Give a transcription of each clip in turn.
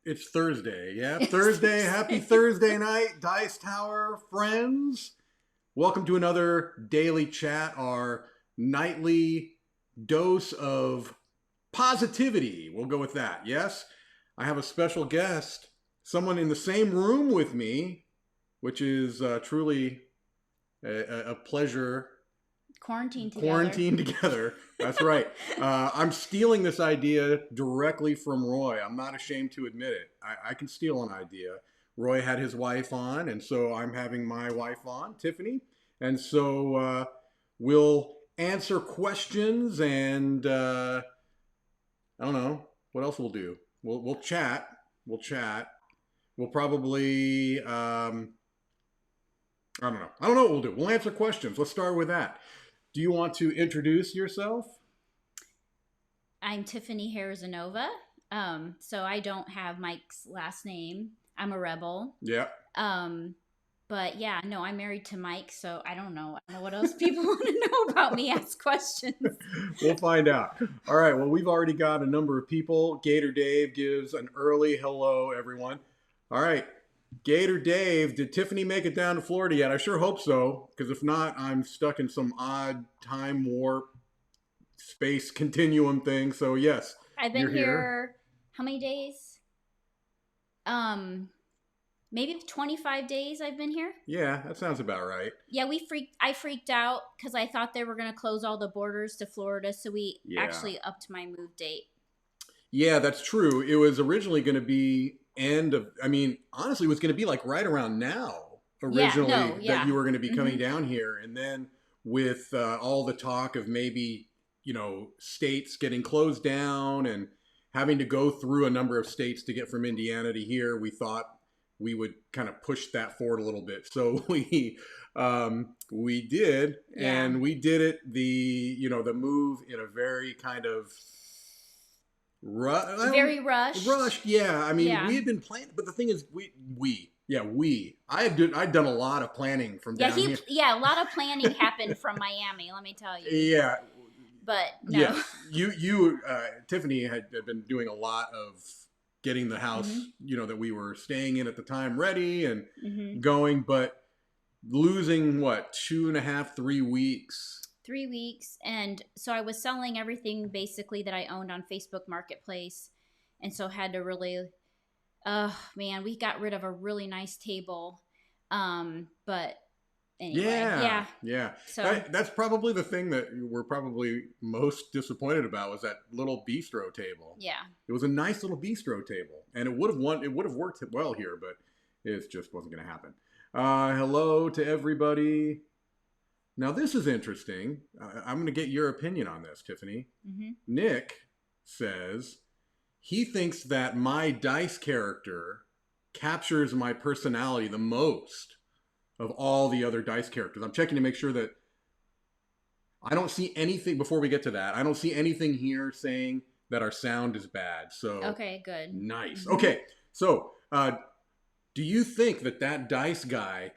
It's Thursday, yeah? Thursday, happy Thursday night, Dice Tower friends. Welcome to another daily chat, our nightly dose of positivity. We'll go with that, yes? I have a special guest, someone in the same room with me, which is truly a pleasure. Quarantine together. That's right. I'm stealing this idea directly from Roy. I'm not ashamed to admit it. I can steal an idea. Roy had his wife on, and so I'm having my wife on, Tiffany. And so we'll answer questions, and I don't know what else we'll do. We'll chat. We'll chat. We'll probably I don't know. I don't know what we'll do. We'll answer questions. Let's start with that. Do you want to introduce yourself? I'm Tiffany Harzanova. So I don't have Mike's last name. I'm a rebel. Yeah. But yeah, no, I'm married to Mike, so I don't know. I don't know what else people want to know about me. Ask questions. We'll find out. All right. Well, we've already got a number of people. Gator Dave gives an early hello, everyone. All right. Gator Dave, did Tiffany make it down to Florida yet? I sure hope so, because if not, I'm stuck in some odd time warp space continuum thing. So yes, I've been here how many days? Maybe 25 days I've been here. Yeah, that sounds about right. Yeah, I freaked out because I thought they were going to close all the borders to Florida, so we actually upped my move date. Yeah, that's true. It was originally going to be honestly, it was going to be like right around now originally that you were going to be coming down here. And then with all the talk of maybe, states getting closed down and having to go through a number of states to get from Indiana to here, we thought we would kind of push that forward a little bit. So we did, and we did it, the move in a very kind of very rushed. Yeah. I mean, we had been planning, but the thing is, I'd done a lot of planning from down here. Yeah, a lot of planning happened from Miami. Let me tell you. Yeah, but no. Yes, you, Tiffany had been doing a lot of getting the house, that we were staying in at the time ready and going, but losing 2.5, 3 weeks. 3 weeks. And so I was selling everything basically that I owned on Facebook Marketplace. And so had to really, we got rid of a really nice table. But anyway, yeah. So that's probably the thing that we're probably most disappointed about was that little bistro table. Yeah. It was a nice little bistro table, and it would have worked well here, but it just wasn't going to happen. Hello to everybody. Now, this is interesting. I'm going to get your opinion on this, Tiffany. Nick says he thinks that my dice character captures my personality the most of all the other dice characters. I'm checking to make sure that I don't see anything, before we get to that, I don't see anything here saying that our sound is bad. So okay, good. Nice. Okay, so do you think that dice guy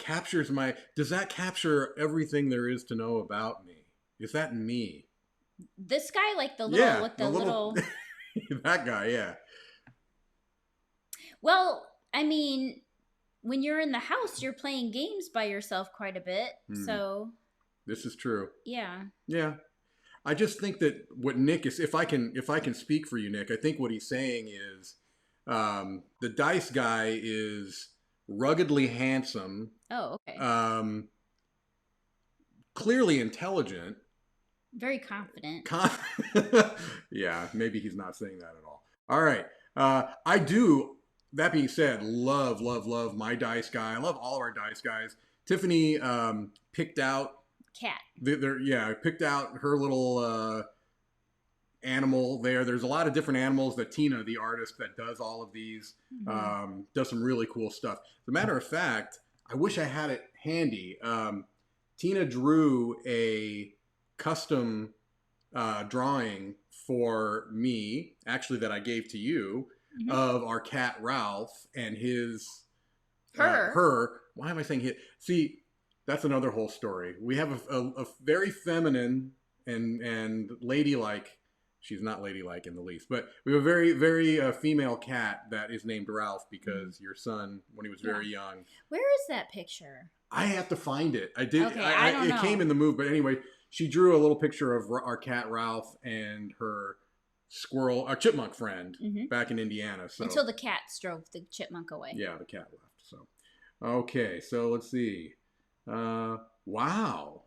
does that capture everything there is to know about me? Is that me? This guy, like the little, with the little... That guy, yeah. Well, I mean, when you're in the house, you're playing games by yourself quite a bit, so... This is true. Yeah. Yeah. I just think that what Nick is, if I can speak for you, Nick, I think what he's saying is, the dice guy is ruggedly handsome. Oh, okay. Clearly intelligent. Very confident. Yeah, maybe he's not saying that at all. All right. I do, that being said, love my dice guy. I love all of our dice guys. Tiffany picked out cat. Picked out her little animal there. There's a lot of different animals that Tina, the artist that does all of these, does some really cool stuff. As a matter of fact, I wish I had it handy. Tina drew a custom drawing for me, actually, that I gave to you, of our cat Ralph and his her. Why am I saying his? See, that's another whole story. We have a very feminine and ladylike She's not ladylike in the least. But we have a very, very female cat that is named Ralph because your son, when he was very young. Where is that picture? I have to find it. I did. Okay, I don't know. It came in the move, but anyway, she drew a little picture of our cat Ralph and her chipmunk friend back in Indiana. So until the cats drove the chipmunk away. Yeah, the cat left. So okay, so let's see. Wow,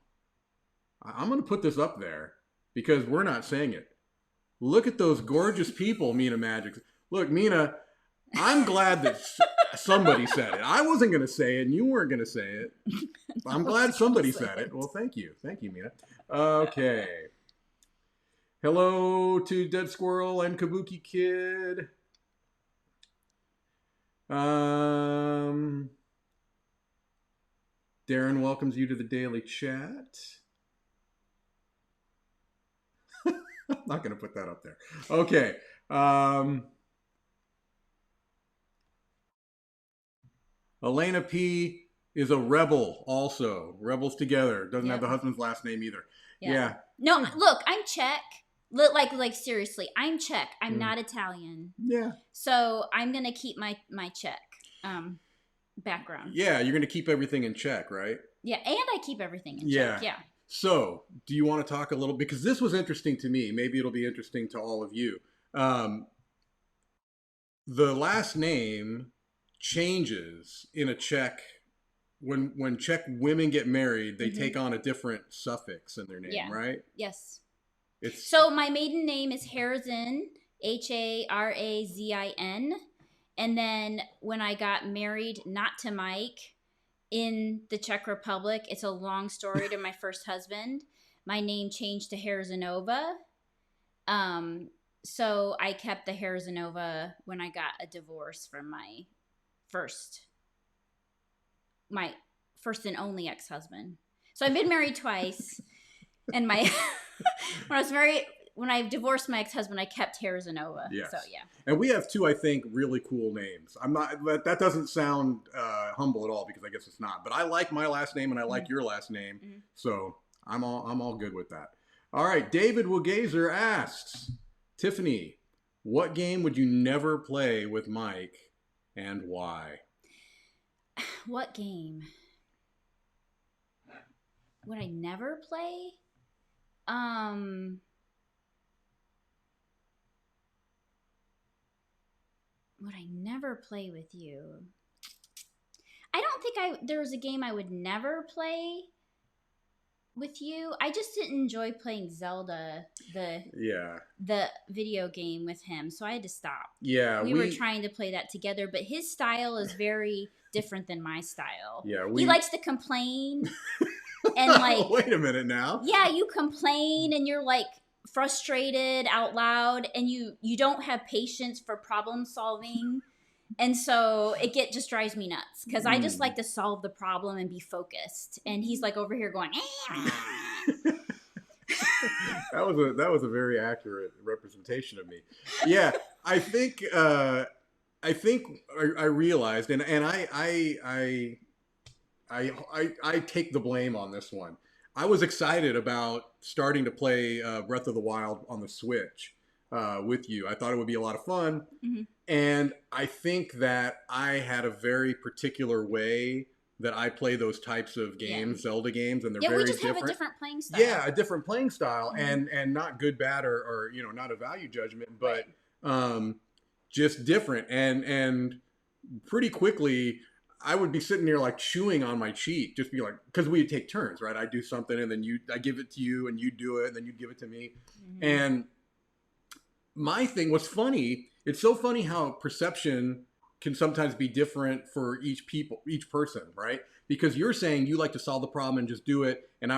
I'm gonna put this up there because we're not saying it. Look at those gorgeous people, Mina Magic. Look, Mina, I'm glad that somebody said it. I wasn't going to say it, and you weren't going to say it. I'm glad somebody said it. Well, thank you. Thank you, Mina. Okay. Hello to Dead Squirrel and Kabuki Kid. Darren welcomes you to the daily chat. I'm not going to put that up there. Okay. Elena P. is a rebel also. Rebels Together. Doesn't have the husband's last name either. Yeah. No, look, I'm Czech. Like seriously, I'm Czech. I'm not Italian. Yeah. So I'm going to keep my Czech background. Yeah, you're going to keep everything in Czech, right? Yeah, and I keep everything in Czech. Yeah. So, do you want to talk a little, because this was interesting to me, maybe it'll be interesting to all of you. The last name changes in a Czech. When Czech women get married, they take on a different suffix in their name, right? Yes. It's so my maiden name is Harazin, Harazin. And then when I got married, not to Mike, in the Czech Republic, it's a long story to my first husband. My name changed to Harazanova. So I kept the Harazanova when I got a divorce from my first and only ex-husband. So I've been married twice, and when I divorced my ex-husband, I kept Harazanova. Yes. So yeah. And we have two, I think, really cool names. That doesn't sound humble at all, because I guess it's not. But I like my last name and I like your last name, so I'm all good with that. All right, David Wagazer asks, Tiffany, what game would you never play with Mike, and why? What game would I never play? Would I never play with you? I don't think there was a game I would never play with you. I just didn't enjoy playing Zelda, the video game with him, so I had to stop. Yeah, we were trying to play that together, but his style is very different than my style. Yeah, he likes to complain and like. Wait a minute now. Yeah, you complain and you're like frustrated out loud, and you don't have patience for problem solving. And so it just drives me nuts, because I just like to solve the problem and be focused. And he's like over here going, That was a very accurate representation of me. Yeah, I think I realized, and I take the blame on this one. I was excited about starting to play Breath of the Wild on the Switch with you. I thought it would be a lot of fun. And I think that I had a very particular way that I play those types of games, Zelda games, and they're very different. We just have a different playing style. Yeah, a different playing style, and not good, bad, or not a value judgment, but just different. And pretty quickly, I would be sitting there like chewing on my cheek, just be like, because we'd take turns, right? I'd do something, and then I give it to you, and you do it, and then you'd give it to me. And my thing was funny. It's so funny how perception can sometimes be different for each person, right? Because you're saying you like to solve the problem and just do it. And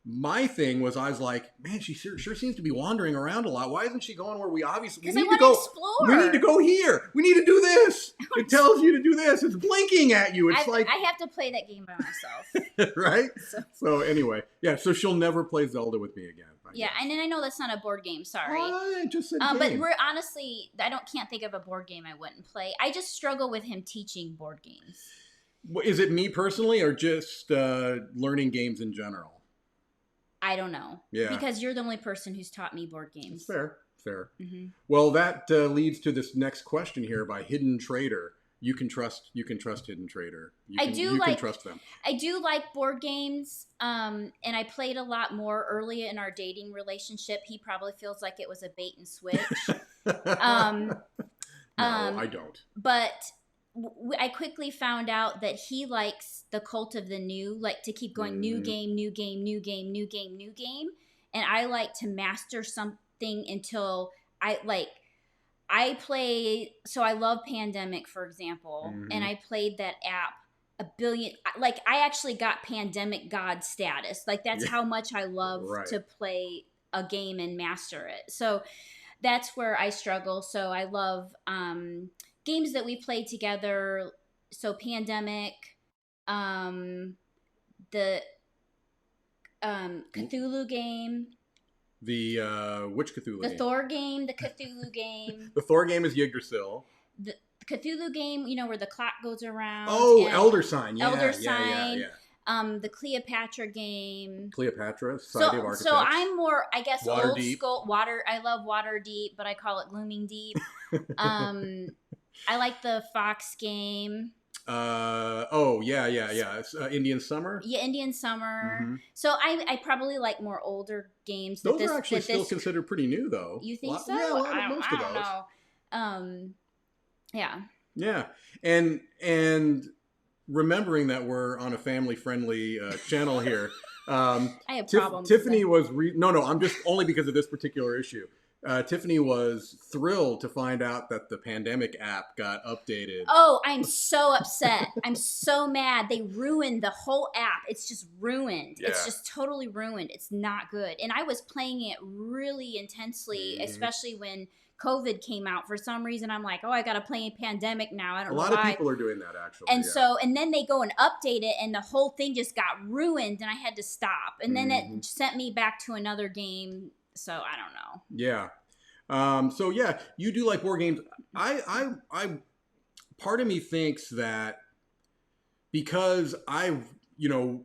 my thing was, I was like, man, she sure seems to be wandering around a lot. Why isn't she going where we obviously need to go? Explore. We need to go here. We need to do this. It tells you to do this. It's blinking at you. It's like I have to play that game by myself. Right? So anyway, yeah. So she'll never play Zelda with me again. Yeah, and then I know that's not a board game. Sorry. I just said but we're honestly, can't think of a board game I wouldn't play. I just struggle with him teaching board games. Is it me personally, or just learning games in general? I don't know. Yeah. Because you're the only person who's taught me board games. Fair. fair. Mm-hmm. Well, that leads to this next question here by Hidden Trader. You can trust Hidden Trader. You can trust them. I do like board games, and I played a lot more early in our dating relationship. He probably feels like it was a bait and switch. Um, No, I don't. But I quickly found out that he likes the cult of the new, like to keep going new game, new game, new game, new game, new game. And I like to master something until I play, so I love Pandemic, for example, and I played that app a billion, like I actually got Pandemic God status. Like that's how much I love to play a game and master it. So that's where I struggle. So I love games that we played together. So Pandemic, the Cthulhu game. The which Cthulhu the game? Thor game, the Cthulhu game. The Thor game is Yggdrasil. The Cthulhu game, where the clock goes around. Oh, Elder Sign. Yeah, Elder Sign. Yeah. The Cleopatra game. Cleopatra, Society of Architects. So I'm more, I guess, old Deep. school. I love Waterdeep, but I call it Glooming Deep. I like the Fox game. It's, Indian Summer. Yeah, Indian Summer. Mm-hmm. So I probably like more older games. Those are actually still considered pretty new, though. You think so? Yeah, most of those. I don't know. Yeah. Yeah, and remembering that we're on a family-friendly channel here. I have problems. Tiffany was I'm just only because of this particular issue. Tiffany was thrilled to find out that the Pandemic app got updated. Oh, I'm so upset. I'm so mad. They ruined the whole app. It's just ruined. Yeah. It's just totally ruined. It's not good. And I was playing it really intensely, especially when COVID came out. For some reason, I'm like, I got to play Pandemic now. I don't know why. A lot of people are doing that, actually. And and then they go and update it, and the whole thing just got ruined, and I had to stop. And then it sent me back to another game. So I don't know. Yeah. You do like board games. I part of me thinks that because when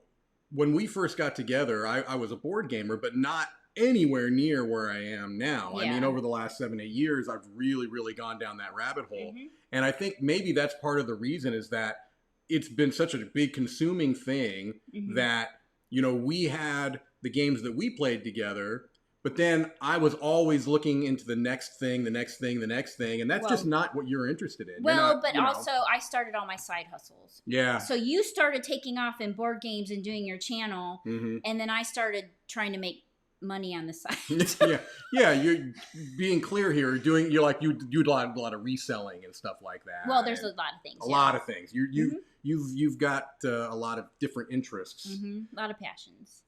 we first got together, I was a board gamer, but not anywhere near where I am now. Yeah. I mean, over the last 7-8 years, I've really, really gone down that rabbit hole. Mm-hmm. And I think maybe that's part of the reason is that it's been such a big consuming thing that, we had the games that we played together. But then I was always looking into the next thing, and that's just not what you're interested in. Well, also I started all my side hustles. Yeah. So you started taking off in board games and doing your channel, and then I started trying to make money on the side. Yeah. You're being clear here. You do a lot of reselling and stuff like that. Well, there's a lot of things. A lot of things. You've got a lot of different interests. A lot of passions.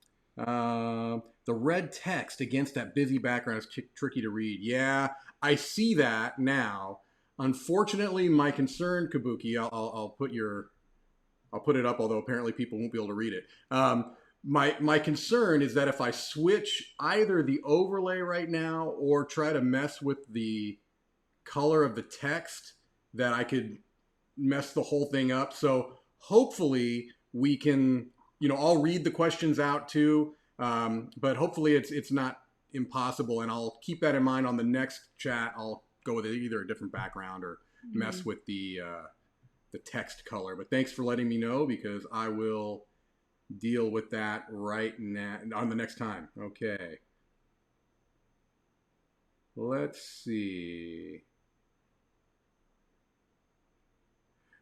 The red text against that busy background is tricky to read. Yeah, I see that now. Unfortunately, my concern, Kabuki, I'll put it up, although apparently people won't be able to read it. My concern is that if I switch either the overlay right now or try to mess with the color of the text, that I could mess the whole thing up. So hopefully we can, I'll read the questions out too. But hopefully it's not impossible, and I'll keep that in mind on the next chat. I'll go with either a different background or mess with the text color. But thanks for letting me know, because I will deal with that right now on the next time. Okay. Let's see.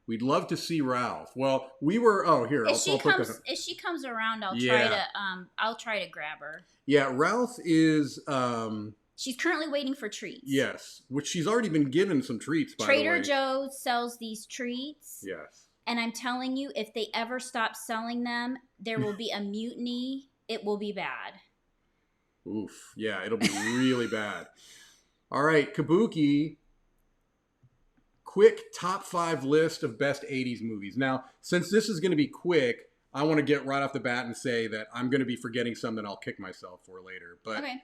We'd love to see Ralph. Well, we were. Oh, here. If she comes around, I'll try to grab her. Yeah, Ralph is. She's currently waiting for treats. Yes, which she's already been given some treats. By Trader the way. Joe's sells these treats. Yes. And I'm telling you, if they ever stop selling them, there will be a mutiny. It will be bad. Oof. Yeah, it'll be really bad. All right, Kabuki. Quick top 5 list of best 80s movies. Now, since this is going to be quick, I want to get right off the bat and say that I'm going to be forgetting some that I'll kick myself for later. But okay.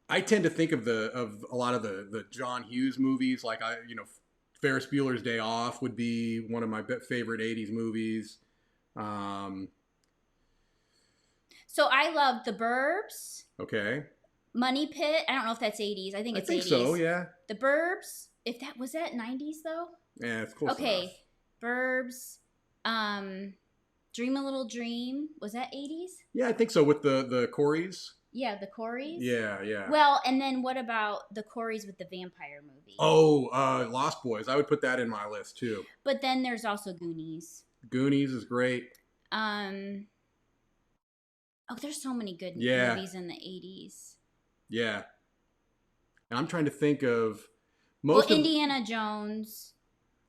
I tend to think of a lot of the John Hughes movies, like Ferris Bueller's Day Off would be one of my favorite 80s movies. So I love The Burbs. Okay. Money Pit. I don't know if that's 80s. I think I it's think 80s. so, yeah. The Burbs. If that was that 90s though. Yeah, it's close enough. Okay, Burbs. Dream a Little Dream. Was that 80s? Yeah, I think so. With the Coreys. Yeah, the Coreys. Yeah, yeah. Well, and then what about the Coreys with the vampire movie? Oh, Lost Boys. I would put that in my list too. But then there's also Goonies. Goonies is great. Oh, there's so many good Yeah. movies in the 80s. Yeah. And I'm trying to think of most of Indiana Jones.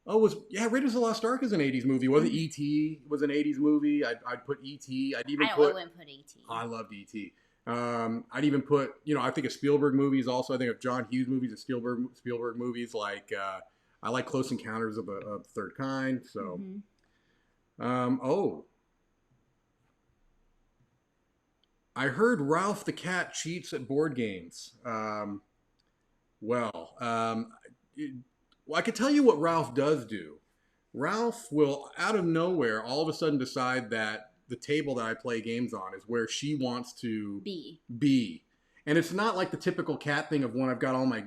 Raiders of the Lost Ark is an 80s movie. Wasn't E.T. was an 80s movie. I'd put E.T. I wouldn't put E.T. I loved E.T. I'd even put, I think of Spielberg movies also. I think of John Hughes movies and Spielberg movies. Like, I like Close Encounters of the Third Kind. So, I heard Ralph the Cat cheats at board games. I could tell you what Ralph does do. Ralph will, out of nowhere, all of a sudden decide that the table that I play games on is where she wants to be. And it's not like the typical cat thing of when I've got all my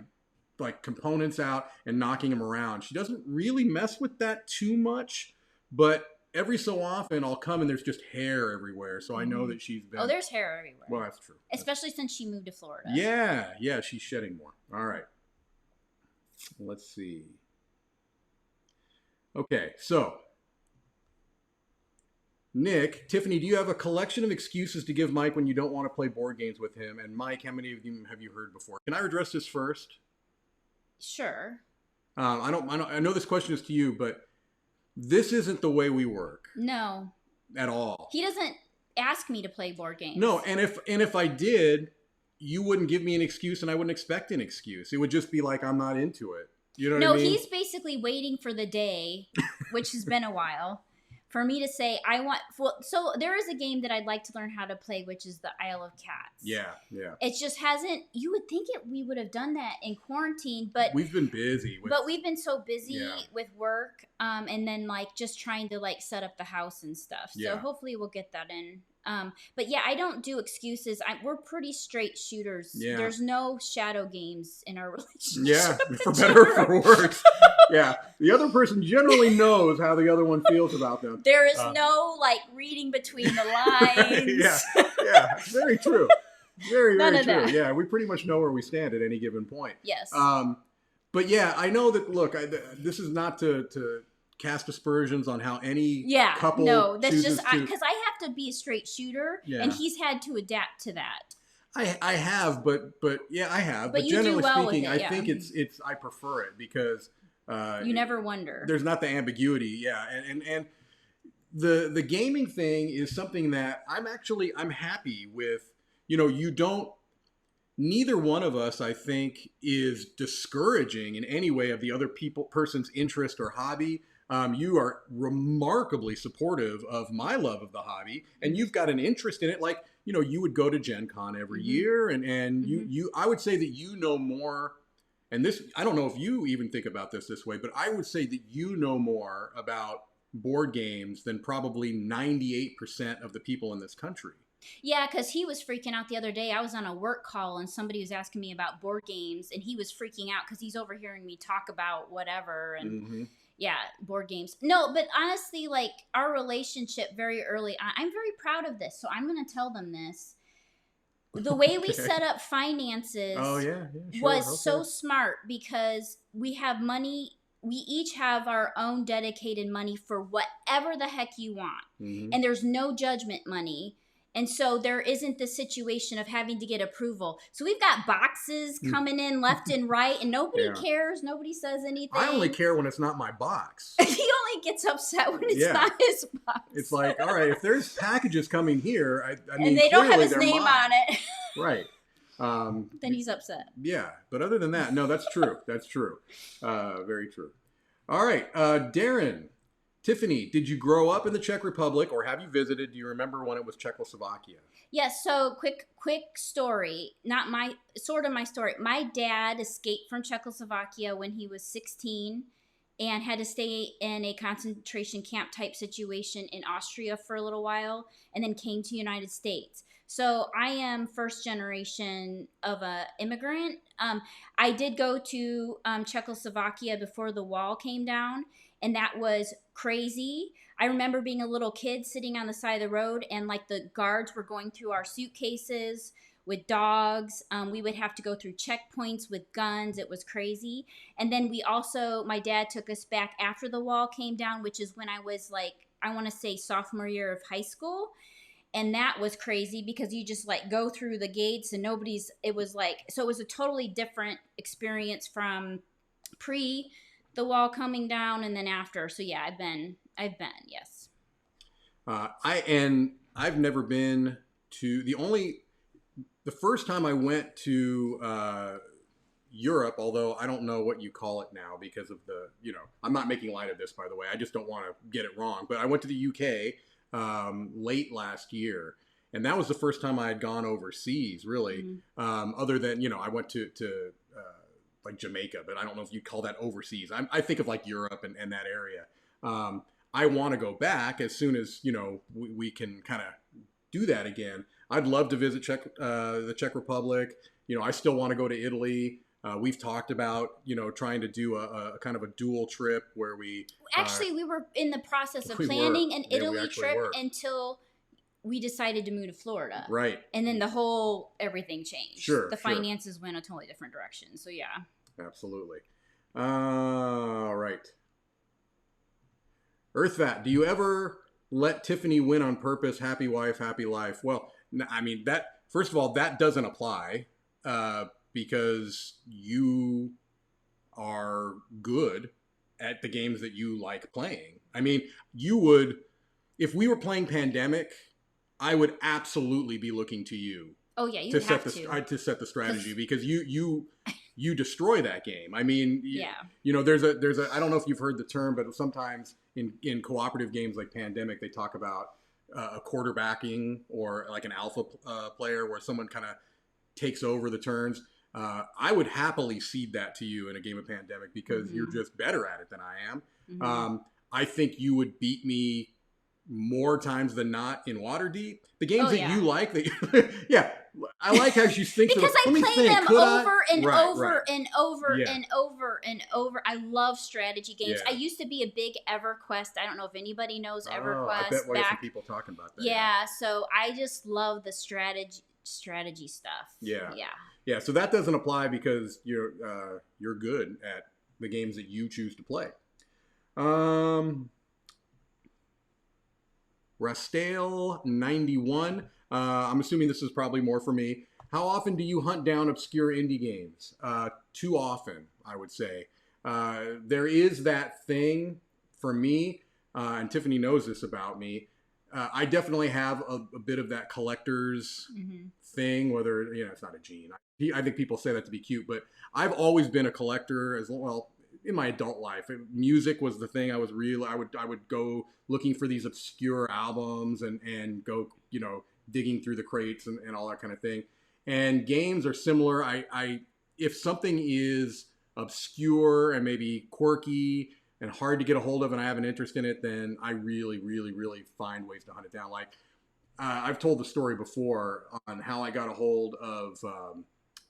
components out and knocking them around. She doesn't really mess with that too much, but every so often I'll come and there's just hair everywhere. So I know that she's been... Oh, there's hair everywhere. Well, that's true. Especially since she moved to Florida. Yeah, she's shedding more. All right. Let's see. Okay, so Nick, Tiffany, do you have a collection of excuses to give Mike when you don't want to play board games with him? And Mike, how many of them have you heard before? Can I address this first? Sure. I know this question is to you, but this isn't the way we work. No. At all. He doesn't ask me to play board games. No, and if I did, you wouldn't give me an excuse and I wouldn't expect an excuse. It would just be like, I'm not into it. You know what I mean? No, he's basically waiting for the day, which has been a while, for me to say, so there is a game that I'd like to learn how to play, which is the Isle of Cats. Yeah. It just hasn't, you would think we would have done that in quarantine, but... We've been busy. But we've been so busy with work, and then just trying to set up the house and stuff. So hopefully we'll get that in. But yeah, I don't do excuses. We're pretty straight shooters. Yeah. There's no shadow games in our relationship. Yeah, for better or for worse. Yeah, the other person generally knows how the other one feels about them. There is no reading between the lines. yeah, very true. Very None of true. That. Yeah, we pretty much know where we stand at any given point. Yes. But yeah, I know that. Look, this is not to cast aspersions on how any couple. No, that's just because I have to be a straight shooter, and he's had to adapt to that. I have, but I have. But you generally do well speaking, with it, I think it's I prefer it because you never wonder. There's not the ambiguity, and the gaming thing is something that I'm happy with. You don't. Neither one of us, I think, is discouraging in any way of the other person's interest or hobby. You are remarkably supportive of my love of the hobby, and you've got an interest in it. You would go to Gen Con every year, and you I would say that you know more. And this, I don't know if you even think about this way, but I would say that you know more about board games than probably 98% of the people in this country. Yeah, because he was freaking out the other day. I was on a work call and somebody was asking me about board games, and he was freaking out because he's overhearing me talk about whatever and board games. No, but honestly, our relationship very early on, I'm very proud of this, so I'm going to tell them this. The way we set up finances was so smart because we have money. We each have our own dedicated money for whatever the heck you want, and there's no judgment money. And so there isn't the situation of having to get approval. So we've got boxes coming in left and right, and nobody cares. Nobody says anything. I only care when it's not my box. He only gets upset when it's not his box. It's like, all right, if there's packages coming here, I mean, and they don't have his name on it. Right. Then he's upset. Yeah. But other than that, no, that's true. That's true. Very true. All right. Darren. Tiffany, did you grow up in the Czech Republic or have you visited? Do you remember when it was Czechoslovakia? Yes, so quick story. Not my story. My dad escaped from Czechoslovakia when he was 16 and had to stay in a concentration camp type situation in Austria for a little while and then came to the United States. So I am first generation of a immigrant. I did go to Czechoslovakia before the wall came down, and that was crazy. I remember being a little kid sitting on the side of the road, and like the guards were going through our suitcases with dogs. We would have to go through checkpoints with guns. It was crazy. And then my dad took us back after the wall came down, which is when I was like, I want to say sophomore year of high school. And that was crazy because you just like go through the gates and it was like, so it was a totally different experience from pre the wall coming down and then after. So yeah, yes. I've never been to the first time I went to Europe, although I don't know what you call it now because of I'm not making light of this, by the way. I just don't want to get it wrong. But I went to the UK late last year, and that was the first time I had gone overseas, really. Other than, I went to like Jamaica, but I don't know if you'd call that overseas. I think of like Europe and that area. I want to go back as soon as, we can kind of do that again. I'd love to visit the Czech Republic. I still want to go to Italy. We've talked about, trying to do a kind of a dual trip where we... Actually, we were in the process of planning an Italy trip until we decided to move to Florida. Right. And then everything changed. Sure. The finances went a totally different direction. So, yeah. Absolutely. All right. EarthVat, do you ever let Tiffany win on purpose? Happy wife, happy life. Well, I mean, first of all, that doesn't apply because you are good at the games that you like playing. I mean, if we were playing Pandemic, I would absolutely be looking to you. Oh yeah, to set the strategy because you destroy that game. I mean, there's a I don't know if you've heard the term, but sometimes in cooperative games like Pandemic, they talk about a quarterbacking or like an alpha player where someone kind of takes over the turns. I would happily cede that to you in a game of Pandemic because you're just better at it than I am. I think you would beat me more times than not in Waterdeep. The games you like, I like how she thinks because I play them over and over and over and over and over. I love strategy games. I used to be a big EverQuest. I don't know if anybody knows EverQuest. I bet we have some people talking about that. Yeah, so I just love the strategy stuff. Yeah. So that doesn't apply because you're good at the games that you choose to play. Rastale 91. I'm assuming this is probably more for me. How often do you hunt down obscure indie games? Too often, I would say. There is that thing for me, and Tiffany knows this about me. I definitely have a bit of that collector's thing, whether, it's not a gene. I think people say that to be cute, but I've always been a collector as well. In my adult life, music was the thing I would go looking for these obscure albums and go, digging through the crates and all that kind of thing. And games are similar. If something is obscure and maybe quirky and hard to get a hold of and I have an interest in it, then I really, really, really find ways to hunt it down. Like I've told the story before on how I got a hold of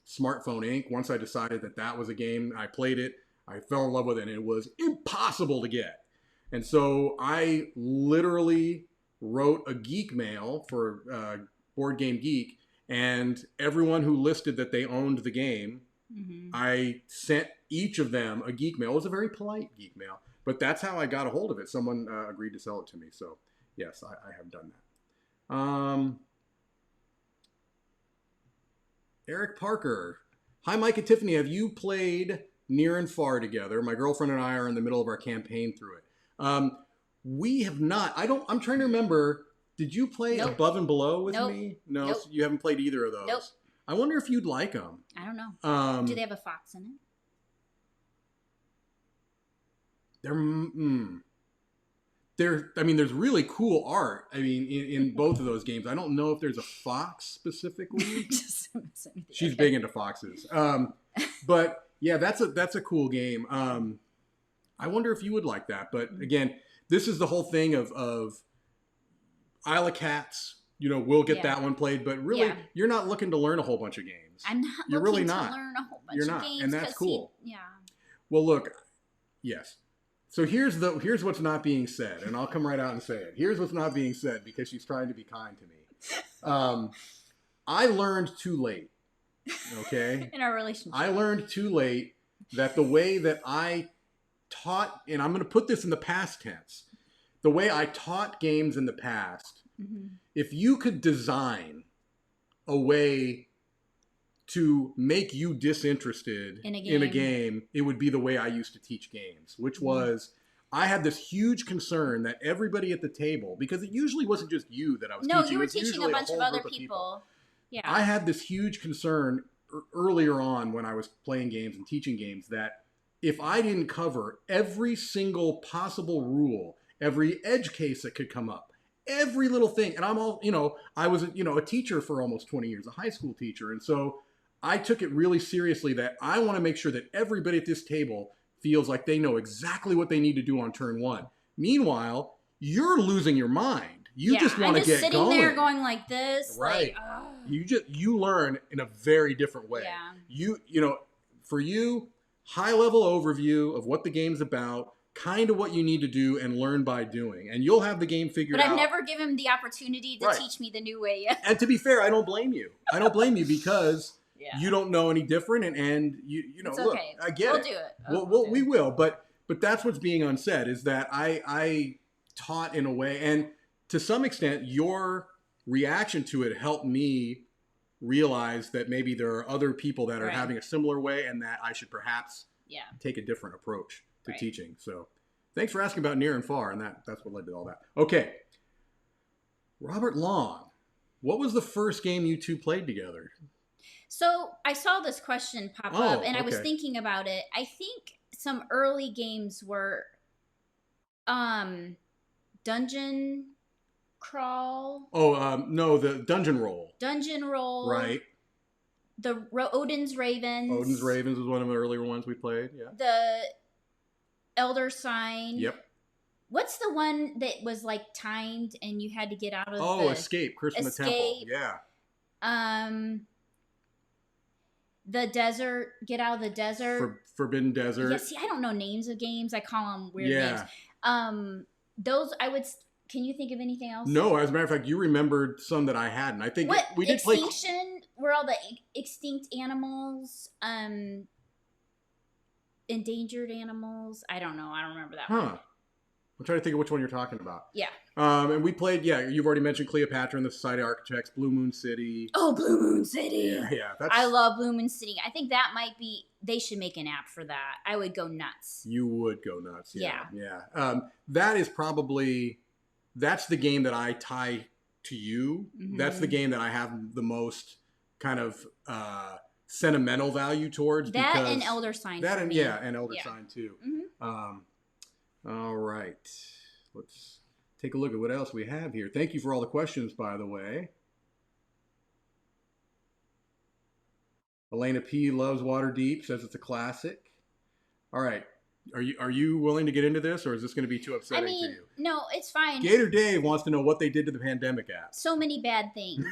Smartphone Inc. Once I decided that was a game, I played it. I fell in love with it, and it was impossible to get. And so I literally wrote a geek mail for Board Game Geek, and everyone who listed that they owned the game, I sent each of them a geek mail. It was a very polite geek mail, but that's how I got a hold of it. Someone agreed to sell it to me. So, yes, I have done that. Eric Parker. Hi, Mike and Tiffany. Have you played Near and Far together? My girlfriend and I are in the middle of our campaign through it. We have not. I'm trying to remember. Did you play Above and Below with me? No, so you haven't played either of those. Nope. I wonder if you'd like them. I don't know. Do they have a fox in it? There's really cool art. I mean, in both of those games. I don't know if there's a fox specifically. She's big into foxes. But yeah, that's a cool game. I wonder if you would like that. But again, this is the whole thing of Isle of Cats we'll get Yeah. that one played. But really, Yeah. you're not looking to learn a whole bunch of games. I'm not You're looking really to not. learn a whole bunch You're of not, games. and that's 'cause cool. yeah. Well, look, yes. So here's what's not being said, and I'll come right out and say it. Here's what's not being said because she's trying to be kind to me. I learned too late. Okay. In our relationship. I learned too late that the way that I taught, and I'm going to put this in the past tense, the way I taught games in the past, if you could design a way to make you disinterested in a game, it would be the way I used to teach games, which was I had this huge concern that everybody at the table, because it usually wasn't just you that I was teaching. No, you were teaching a bunch of other people. people. Yeah. I had this huge concern earlier on when I was playing games and teaching games that if I didn't cover every single possible rule, every edge case that could come up, every little thing, and I'm all, I was, a teacher for almost 20 years, a high school teacher. And so I took it really seriously that I want to make sure that everybody at this table feels like they know exactly what they need to do on turn one. Meanwhile, you're losing your mind. You just want to get sitting going. there going like this. Right. Like, you learn in a very different way. Yeah. For you, high level overview of what the game's about, kind of what you need to do and learn by doing. And you'll have the game figured out. But I've never given him the opportunity to teach me the new way yet. And to be fair, I don't blame you. I don't blame you because you don't know any different and it's look, okay. I get we'll it. Do it. We will, but that's what's being unsaid is that I taught in a way, and to some extent your reaction to it helped me realize that maybe there are other people that are having a similar way and that I should perhaps take a different approach to teaching. So thanks for asking about near and far, and that's what led to all that. Okay. Robert Long, what was the first game you two played together? So I saw this question pop up and I was thinking about it. I think some early games were Dungeon Crawl. No, the Dungeon Roll. Dungeon Roll. Right. The Odin's Ravens. Odin's Ravens was one of the earlier ones we played, yeah. The Elder Sign. Yep. What's the one that was like timed and you had to get out of Escape, Curse from the Temple. Yeah. The desert, get out of the desert. Forbidden Desert. Yeah, see, I don't know names of games. I call them weird names. Those I would. Can you think of anything else? No, as a matter of fact, you remembered some that I hadn't. I think we did play Extinction. Were all the extinct animals, endangered animals? I don't know. I don't remember that one. I'm trying to think of which one you're talking about. Yeah. And we played, you've already mentioned Cleopatra and the Society of Architects, Blue Moon City. Oh, Blue Moon City. Yeah. I love Blue Moon City. I think that might be, they should make an app for that. I would go nuts. You would go nuts. Yeah. That is probably, that's the game that I tie to you. Mm-hmm. That's the game that I have the most kind of sentimental value towards. That and Elder Sign. And Elder Sign too. Mm-hmm. All right. Let's take a look at what else we have here. Thank you for all the questions, by the way. Elena P. loves Waterdeep, says it's a classic. All right. Are you willing to get into this, or is this going to be too upsetting to you? No, it's fine. Gator Dave wants to know what they did to the pandemic app. So many bad things.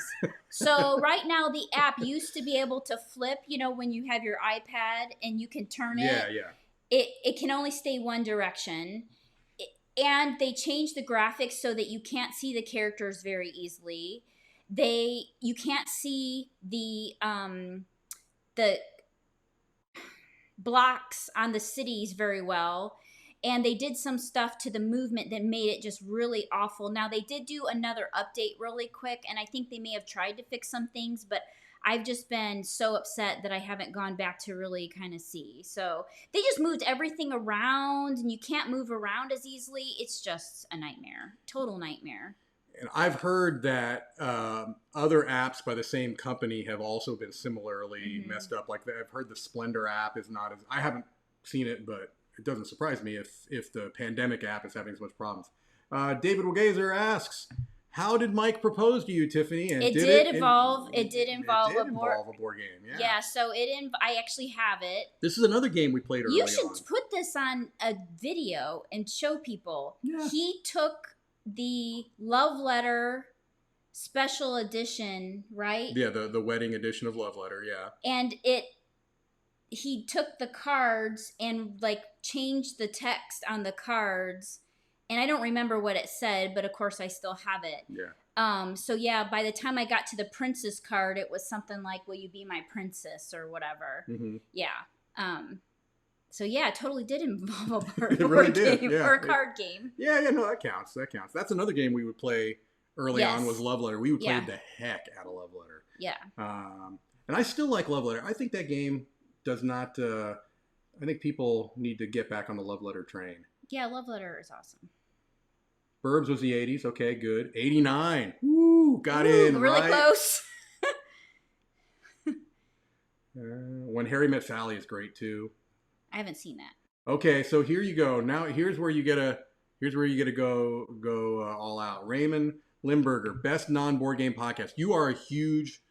So right now, the app used to be able to flip, when you have your iPad and you can turn it. Yeah. It can only stay one direction. And they changed the graphics so that you can't see the characters very easily. You can't see the blocks on the cities very well. And they did some stuff to the movement that made it just really awful. Now, they did do another update really quick, and I think they may have tried to fix some things, but I've just been so upset that I haven't gone back to really kind of see. So they just moved everything around, and you can't move around as easily. It's just a nightmare. Total nightmare. And I've heard that other apps by the same company have also been similarly messed up. Like I've heard the Splendor app is not as... I haven't seen it, but it doesn't surprise me if the pandemic app is having as much problems. David Wagazer asks, how did Mike propose to you, Tiffany? And it did involve a board game. Yeah, so I actually have it. This is another game we played early on. You should put this on a video and show people. Yeah. He took the love letter special edition, right? Yeah, the wedding edition of Love Letter. Yeah. And he took the cards and like changed the text on the cards, and I don't remember what it said, but of course I still have it. Yeah. So yeah, by the time I got to the princess card, it was something like, "Will you be my princess?" or whatever. Mm-hmm. Yeah. So yeah, it totally did involve a board, It really did. game Yeah. or a card game. Yeah, no, that counts. That counts. That's another game we would play early Yes. on was Love Letter. We would play Yeah. the heck out of Love Letter. Yeah. And I still like Love Letter. I think that game does not. I think people need to get back on the Love Letter train. Yeah, Love Letter is awesome. Burbs was the 80s. Okay, good. 89. Woo, got in. Really right? close. When Harry Met Sally is great too. I haven't seen that. Okay, so here you go. Now here's where you get to go all out. Raymond Limburger, best non-board game podcast. You are a huge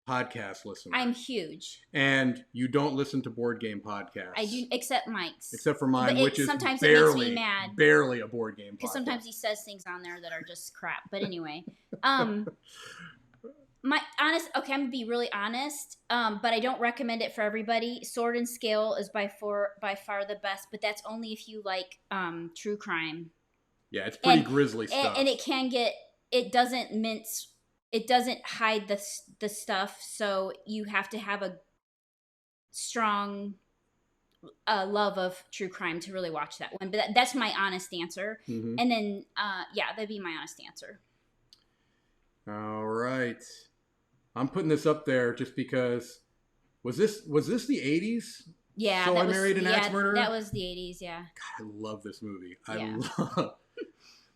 podcast listener. I'm huge. And you don't listen to board game podcasts. I do, except Mike's. Except for mine, which is sometimes barely, it makes me mad. Barely a board game podcast. Because sometimes he says things on there that are just crap. But anyway, okay, I'm gonna be really honest. But I don't recommend it for everybody. Sword and Scale is by far the best, but that's only if you like true crime. Yeah, it's pretty grisly stuff. And it doesn't hide the stuff, so you have to have a strong love of true crime to really watch that one. But that's my honest answer. Mm-hmm. And then, that'd be my honest answer. All right. I'm putting this up there just because, was this the 80s? Yeah. So I Married an Axe Murderer? That was the 80s, yeah. God, I love this movie. Yeah. I love...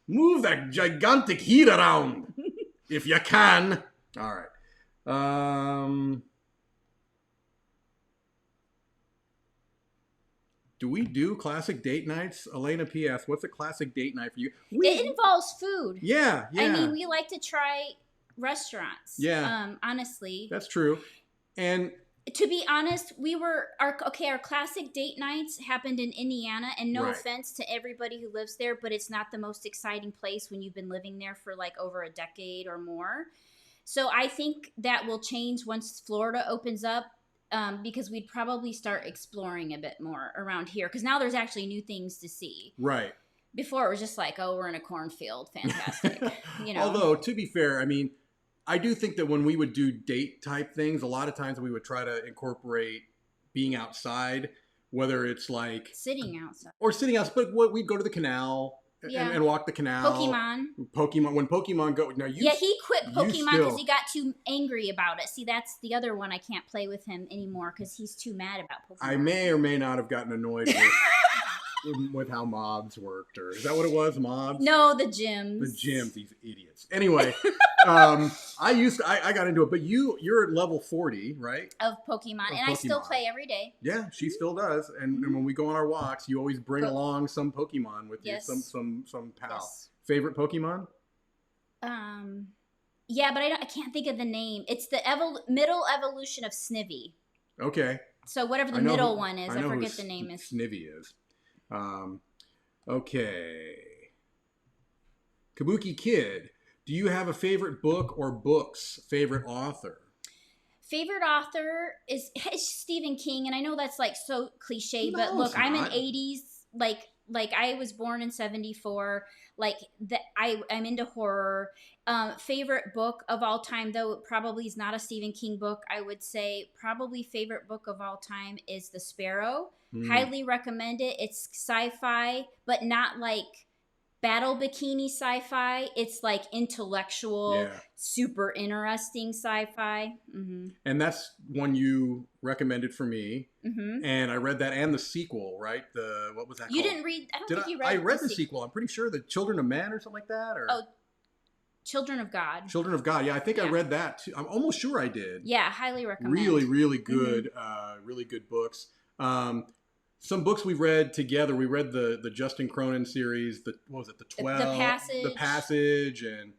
Move that gigantic heat around if you can. All right. Do we do classic date nights? Elena P.S. What's a classic date night for you? It involves food. Yeah. I mean, we like to try restaurants. Yeah. Honestly. That's true. And to be honest, our classic date nights happened in Indiana, and no Right. offense to everybody who lives there, but it's not the most exciting place when you've been living there for like over a decade or more. So I think that will change once Florida opens up, because we'd probably start exploring a bit more around here, because now there's actually new things to see. Right. Before it was just like, oh, we're in a cornfield, fantastic. Although, to be fair, I mean, I do think that when we would do date type things, a lot of times we would try to incorporate being outside, whether it's like sitting outside. But we'd go to the canal and walk the canal. Pokemon. When Pokemon go, now you. Yeah, he quit Pokemon because he got too angry about it. See, that's the other one I can't play with him anymore because he's too mad about Pokemon. I may or may not have gotten annoyed with how mobs worked, or is that what it was? Mobs? No, the gyms. These idiots. Anyway, I got into it, but you're at level 40, right? Of Pokemon, I still play every day. Yeah, she still does, and when we go on our walks, you always bring along some Pokemon with you, some pal. Yes. Favorite Pokemon? Yeah, but I can't think of the name. It's the middle evolution of Snivy. Okay. So whatever the middle one is, I forget the name is. Snivy is. Okay. Kabuki Kid, do you have a favorite book or books? Favorite author? Favorite author is Stephen King, and I know that's like so cliche, but look, I'm an 80s, like I was born in 74, like I'm into horror. Favorite book of all time, though it probably is not a Stephen King book, I would say probably favorite book of all time is The Sparrow. Highly recommend it. It's sci-fi, but not like battle bikini sci-fi. It's like intellectual, super interesting sci-fi. Mm-hmm. And that's one you recommended for me. Mm-hmm. And I read that and the sequel, right? What was that called? You didn't read? I don't think you read. I read the sequel. I'm pretty sure the Children of Men or something like that. Or Children of God. Children of God. Yeah, I think I read that too. I'm almost sure I did. Yeah, highly recommend. Really, really good. Really good books. Some books we read together. We read the Justin Cronin series. What was it? The 12. The Passage. And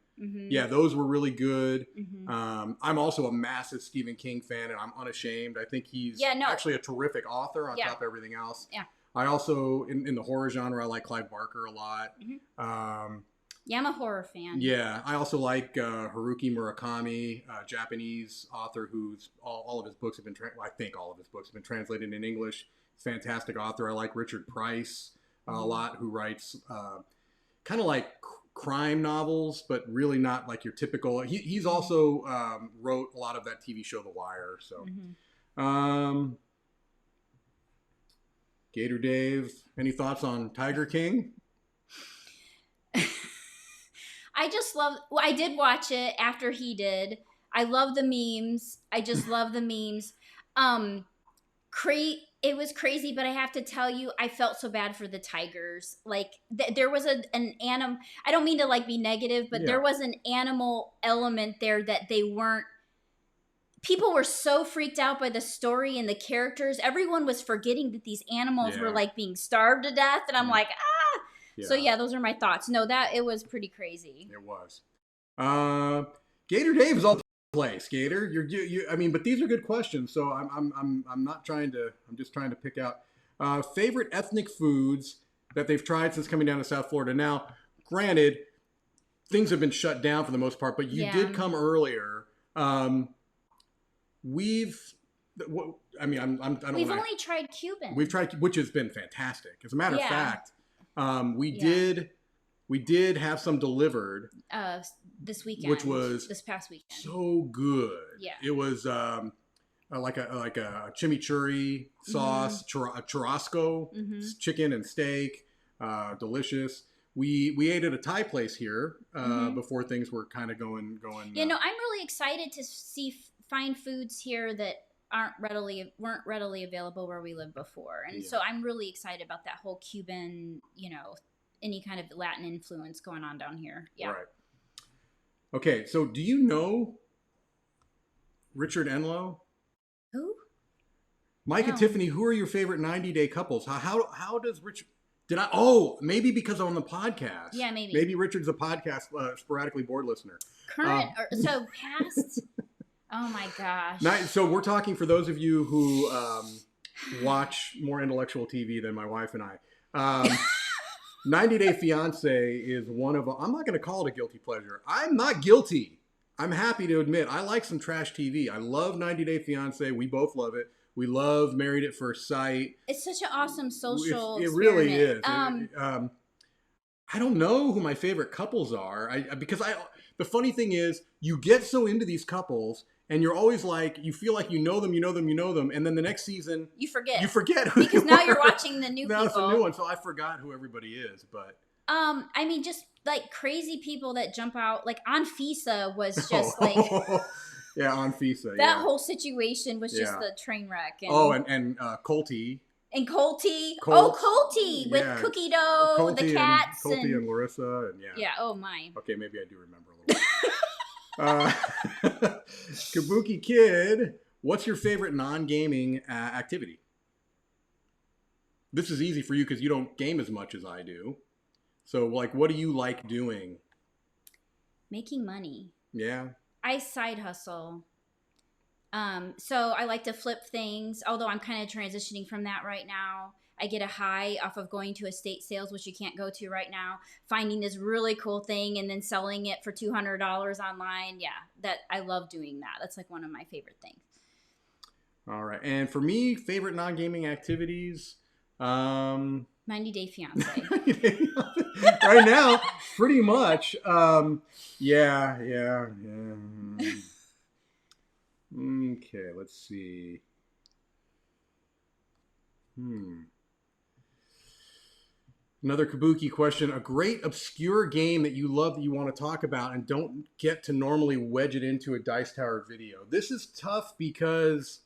yeah, those were really good. Mm-hmm. I'm also a massive Stephen King fan, and I'm unashamed. I think he's actually a terrific author on top of everything else. Yeah. I also, in the horror genre, I like Clive Barker a lot. Mm-hmm. Yeah, I'm a horror fan. Yeah, I also like Haruki Murakami, Japanese author who's all of his books have been, well, I think all of his books have been translated in English. Fantastic author. I like Richard Price a lot, who writes kind of like crime novels, but really not like your typical. He's also wrote a lot of that TV show The Wire. So, Gator Dave, any thoughts on Tiger King? I just love. Well, I did watch it after he did. I love the memes. I just love the memes. It was crazy, but I have to tell you, I felt so bad for the tigers. Like there was an animal. I don't mean to like be negative, but there was an animal element there that they weren't. People were so freaked out by the story and the characters. Everyone was forgetting that these animals were like being starved to death, and I'm like, ah. Yeah. So yeah, those are my thoughts. No, it was pretty crazy. It was. Gator Dave is all place. Gator, you. I mean, but these are good questions. So I'm not trying to. I'm just trying to pick out favorite ethnic foods that they've tried since coming down to South Florida. Now, granted, things have been shut down for the most part, but you did come earlier. We've only tried Cuban. We've tried, which has been fantastic. As a matter of fact, we did have some delivered this weekend, which was this past weekend. So good. Yeah, it was like a chimichurri sauce, churrasco, chicken and steak, delicious. We ate at a Thai place here before things were kind of going. I'm really excited to find foods here that weren't readily available where we lived before, and so I'm really excited about that whole Cuban, any kind of Latin influence going on down here. Yeah. Right. Okay, so do you know Richard Enlow? Who? Mike and Tiffany. Who are your favorite 90-day couples? How does Richard? Did I? Oh, maybe because I'm on the podcast. Yeah, maybe. Maybe Richard's a podcast sporadically bored listener. Current so past. Oh my gosh. So we're talking for those of you who watch more intellectual TV than my wife and I. 90 Day Fiance is one of I'm not going to call it a guilty pleasure. I'm not guilty. I'm happy to admit I like some trash TV. I love 90 Day Fiance. We both love it. We love Married at First Sight. It's such an awesome social It really is. I don't know who my favorite couples are. The funny thing is you get so into these couples and you're always like, you feel like you know them, and then the next season you forget who because now you're watching the new people. Now it's a new one, so I forgot who everybody is. But just like crazy people that jump out. Like Anfisa was just like yeah, Anfisa. That whole situation was just the train wreck. And Colty. And Colty. Colty with cookie dough, Colty the cats. Colty and Larissa. And yeah, oh my. Okay, maybe I do remember a little bit. Kabuki Kid, what's your favorite non-gaming activity? This is easy for you because you don't game as much as I do. So, like, what do you like doing? Making money. Yeah. I side hustle. So I like to flip things, although I'm kind of transitioning from that right now. I get a high off of going to estate sales, which you can't go to right now, finding this really cool thing and then selling it for $200 online. Yeah, that I love doing that. That's like one of my favorite things. All right. And for me, favorite non-gaming activities, 90 Day Fiance. Right now, pretty much. Yeah. Okay, let's see. Another Kabuki question. A great obscure game that you love that you want to talk about and don't get to normally wedge it into a Dice Tower video. This is tough because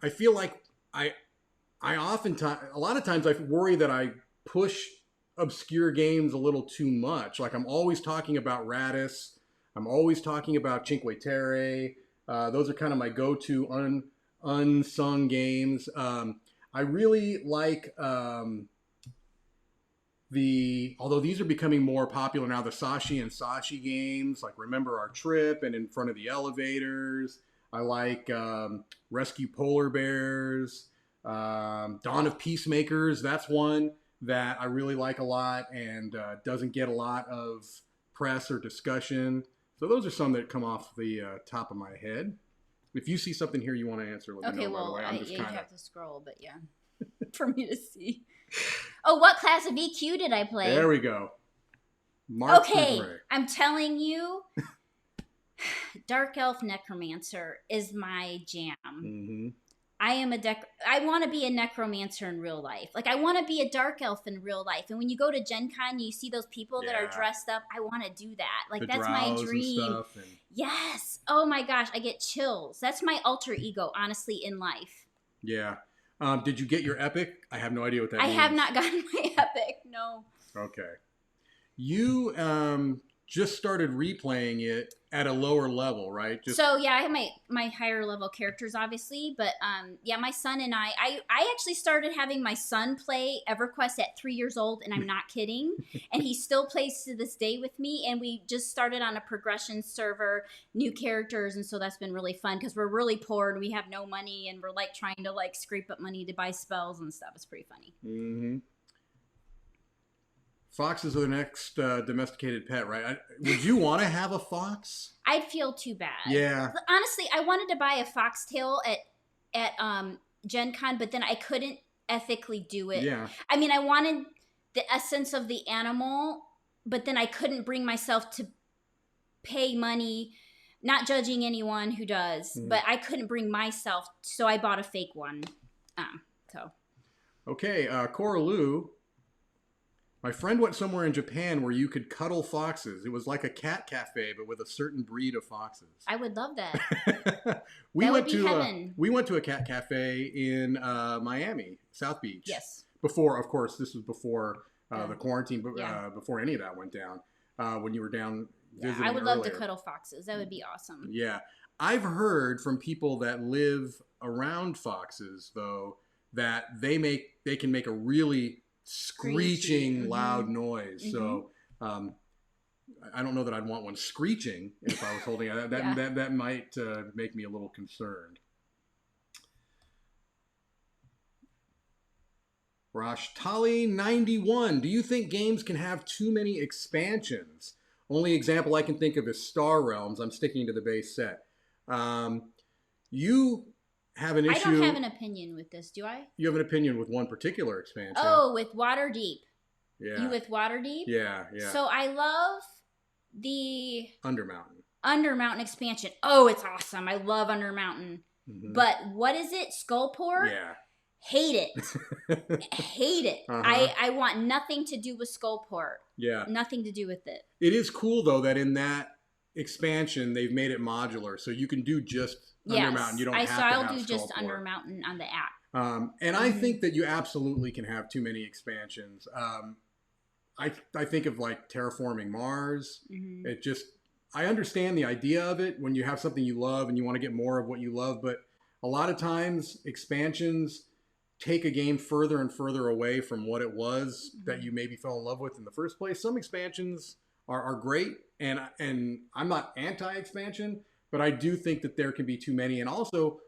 I feel like a lot of times I worry that I push obscure games a little too much. Like I'm always talking about Radis. I'm always talking about Cinque Terre. Those are kind of my go-to unsung games. I really like although these are becoming more popular now, the Sashi and Sashi games, like Remember Our Trip and In Front of the Elevators. I like Rescue Polar Bears, Dawn of Peacemakers. That's one that I really like a lot and doesn't get a lot of press or discussion. So those are some that come off the top of my head. If you see something here you want to answer, let me know, by the way. I'm just you kind of... have to scroll, but yeah, for me to see. Oh, what class of EQ did I play? There we go. Mark Okay, Ray. I'm telling you, Dark Elf Necromancer is my jam. Mm-hmm. I want to be a necromancer in real life. Like, I want to be a dark elf in real life. And when you go to Gen Con, you see those people that are dressed up. I want to do that. Like, that's my dream. And stuff and... Yes. Oh my gosh, I get chills. That's my alter ego, honestly, in life. Yeah. Did you get your epic? I have no idea what that means. I have not gotten my epic, no. Okay. You just started replaying it at a lower level, right? So yeah, I have my higher level characters, obviously, but yeah, my son and I actually started having my son play EverQuest at 3 years old, and I'm not kidding. And he still plays to this day with me, and we just started on a progression server, new characters, and so that's been really fun because we're really poor and we have no money, and we're like trying to like scrape up money to buy spells and stuff. It's pretty funny. Mm-hmm. Foxes are the next domesticated pet, right? Would you want to have a fox? I'd feel too bad. Yeah. Honestly, I wanted to buy a foxtail at Gen Con, but then I couldn't ethically do it. Yeah. I mean, I wanted the essence of the animal, but then I couldn't bring myself to pay money, not judging anyone who does, but I couldn't bring myself, so I bought a fake one. Okay, Cora Lou. My friend went somewhere in Japan where you could cuddle foxes. It was like a cat cafe, but with a certain breed of foxes. I would love that. We went to a cat cafe in Miami, South Beach. Yes. Before, of course, this was before the quarantine, but before any of that went down. When you were down visiting I would earlier. love to cuddle foxes. That would be awesome. Yeah. I've heard from people that live around foxes, though, that they can make a really screeching loud noise. So I don't know that I'd want one screeching if I was holding it. That might make me a little concerned. Rashtali91, do you think games can have too many expansions? Only example I can think of is Star Realms. I'm sticking to the base set. You have an issue. I don't have an opinion with this, do I? You have an opinion with one particular expansion. Oh, with Waterdeep. Yeah. You with Waterdeep? Yeah. So I love the Undermountain expansion. Oh, it's awesome. I love Undermountain. Mm-hmm. But what is it? Skullport? Yeah. Hate it. Hate it. I want nothing to do with Skullport. Yeah. Nothing to do with it. It is cool, though, that in that expansion, they've made it modular. So you can do just Undermountain. You don't have to have I'll do just Skullport. Undermountain on the app. And I think that you absolutely can have too many expansions. I think of like Terraforming Mars. It just, I understand the idea of it when you have something you love and you want to get more of what you love. But a lot of times expansions take a game further and further away from what it was that you maybe fell in love with in the first place. Some expansions are great, and I'm not anti-expansion, but I do think that there can be too many. And also,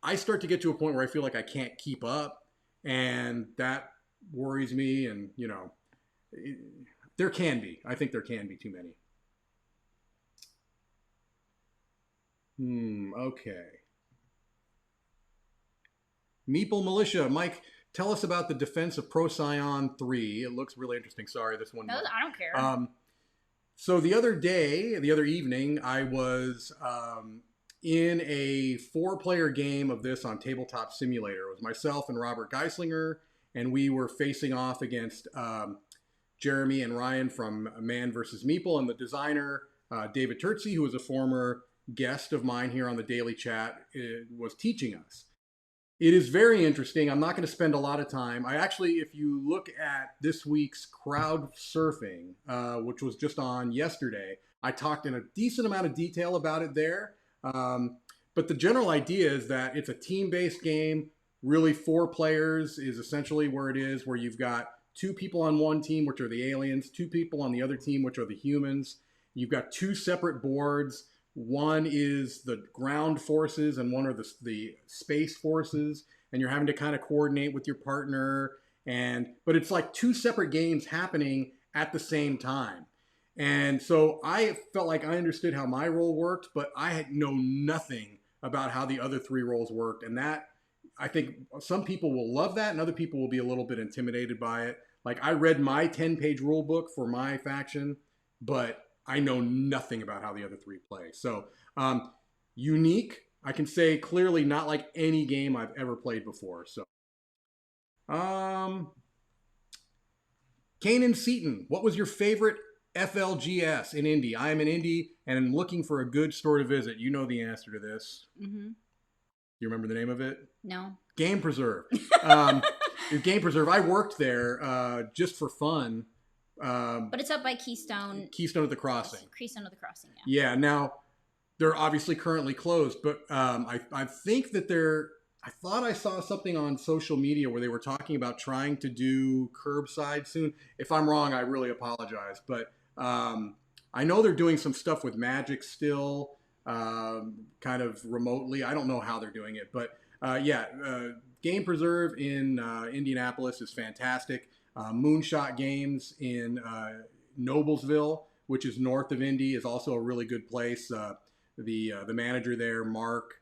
I start to get to a point where I feel like I can't keep up, and that worries me. And, you know, I think there can be too many. Okay. Meeple Militia, Mike, tell us about the Defense of Procyon 3. It looks really interesting. Sorry, this one. No, I don't care. So the other evening, I was in a 4-player game of this on Tabletop Simulator. It was myself and Robert Geislinger, and we were facing off against Jeremy and Ryan from Man vs. Meeple, and the designer, David Turtsey, who was a former guest of mine here on the Daily Chat, was teaching us. It is very interesting. I'm not going to spend a lot of time. If you look at this week's Crowd Surfing, which was just on yesterday, I talked in a decent amount of detail about it there. But the general idea is that it's a team-based game. Really, 4 players is essentially where it is, where you've got 2 people on one team, which are the aliens, 2 people on the other team, which are the humans. You've got 2 separate boards. One is the ground forces and one are the space forces, and you're having to kind of coordinate with your partner. But it's like 2 separate games happening at the same time. And so I felt like I understood how my role worked, but I had know nothing about how the other three roles worked. And that, I think some people will love that and other people will be a little bit intimidated by it. Like I read my 10-page rule book for my faction, but I know nothing about how the other three play. So unique, I can say clearly not like any game I've ever played before. So um, Kanan Seaton, what was your favorite FLGS in Indy? I am in Indy and I'm looking for a good store to visit. You know the answer to this. Mm-hmm. You remember the name of it? No. Game Preserve. Game Preserve. I worked there just for fun. But it's up by Keystone. Keystone at the Crossing. Keystone at the Crossing, yeah. Yeah. Now, they're obviously currently closed, but I think that they're. I thought I saw something on social media where they were talking about trying to do curbside soon. If I'm wrong, I really apologize. But I know they're doing some stuff with Magic still, kind of remotely. I don't know how they're doing it, but Game Preserve in Indianapolis is fantastic. Moonshot Games in Noblesville, which is north of Indy, is also a really good place. The manager there, Mark,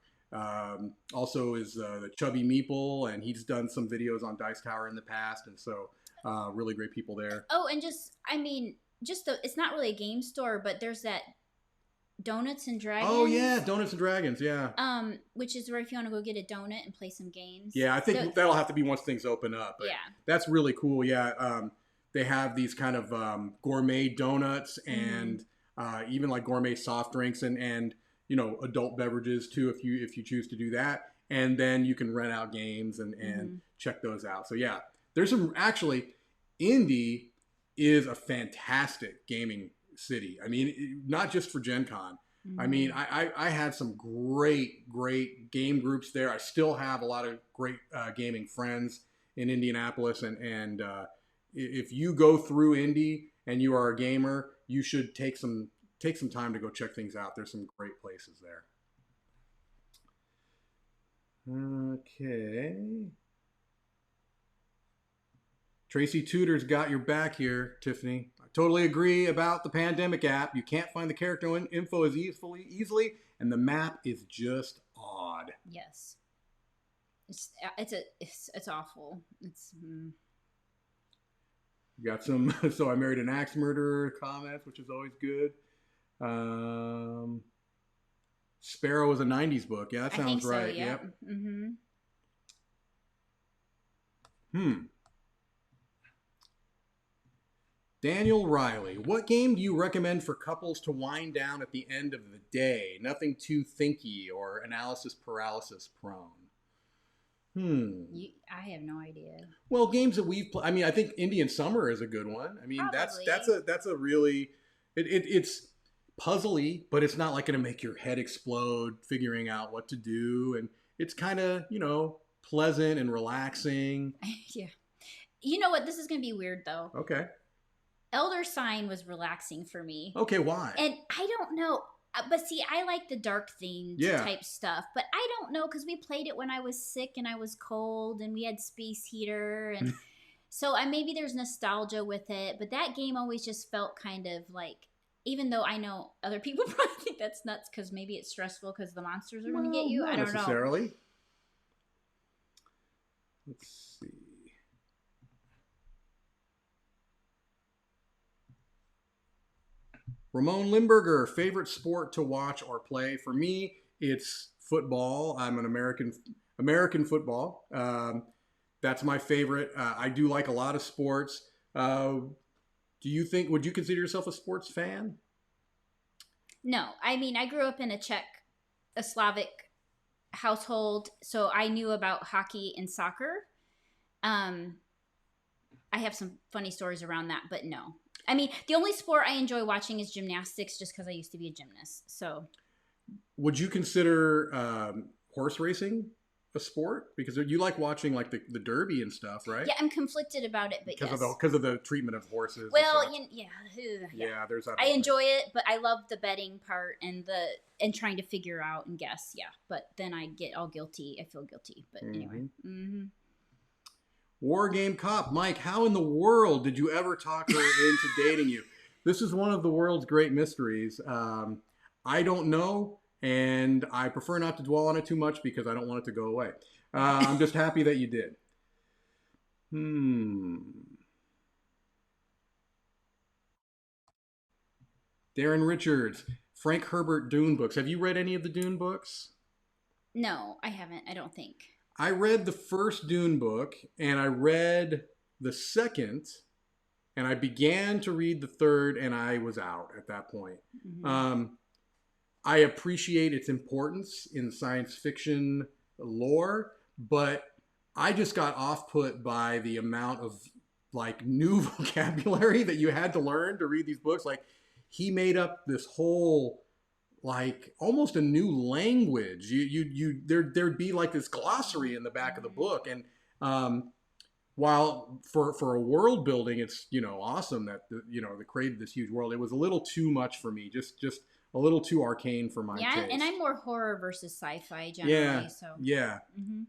also is the Chubby Meeple, and he's done some videos on Dice Tower in the past, and so really great people there. Oh, and it's not really a game store, but there's that Donuts and Dragons. Oh yeah, Donuts and Dragons, yeah. Which is where if you want to go get a donut and play some games. Yeah, I think that'll have to be once things open up. But yeah, that's really cool. Yeah, they have these kind of gourmet donuts and even like gourmet soft drinks and adult beverages too if you choose to do that. And then you can rent out games and check those out. So yeah, there's some actually. Indy is a fantastic gaming city. I mean, not just for Gen Con. I mean, I had some great game groups there. I still have a lot of great gaming friends in Indianapolis. And if you go through Indy and you are a gamer, you should take some time to go check things out. There's some great places there. Okay. Tracy Tudor's got your back here, Tiffany. I totally agree about the pandemic app. You can't find the character info as easily, and the map is just odd. Yes, it's awful. It's. You got some. So I married an axe murderer comments, which is always good. Sparrow is a '90s book. Yeah, that sounds right. So, yeah. Yep. Daniel Riley, what game do you recommend for couples to wind down at the end of the day? Nothing too thinky or analysis paralysis prone. I have no idea. Well, games that we've played. I mean, I think Indian Summer is a good one. I mean, probably. that's a really it's puzzly, but it's not like going to make your head explode figuring out what to do, and it's kind of pleasant and relaxing. Yeah. You know what? This is going to be weird though. Okay. Elder Sign was relaxing for me. Okay, why? And I don't know. But see, I like the dark themed type stuff. But I don't know because we played it when I was sick and I was cold and we had space heater. And so maybe there's nostalgia with it. But that game always just felt kind of like, even though I know other people probably think that's nuts because maybe it's stressful because the monsters are going to get you. I don't know. Necessarily. Let's see. Ramon Limburger, favorite sport to watch or play? For me, it's football. I'm an American football. That's my favorite. I do like a lot of sports. Would you consider yourself a sports fan? No. I mean, I grew up in a Slavic household, so I knew about hockey and soccer. I have some funny stories around that, but no. I mean, the only sport I enjoy watching is gymnastics just because I used to be a gymnast. So, would you consider horse racing a sport? Because you like watching like the Derby and stuff, right? Yeah, I'm conflicted about it, but because of the treatment of horses. Well, yeah. There's that. I enjoy it, but I love the betting part and trying to figure out and guess. Yeah, but then I get all guilty. I feel guilty, but anyway. War Game Cop, Mike, how in the world did you ever talk her into dating you? This is one of the world's great mysteries. I don't know, and I prefer not to dwell on it too much because I don't want it to go away. I'm just happy that you did. Hmm. Darren Richards, Frank Herbert Dune books. Have you read any of the Dune books? No, I haven't. I don't think. I read the first Dune book, and I read the second, and I began to read the third, and I was out at that point. Mm-hmm. I appreciate its importance in science fiction lore, but I just got off put by the amount of like new vocabulary that you had to learn to read these books. Like he made up this whole like almost a new language. There'd be like this glossary in the back of the book, and while for a world building, it's awesome that they created this huge world. It was a little too much for me, just a little too arcane for my taste. And I'm more horror versus sci-fi generally. Yeah, so yeah. Mm-hmm.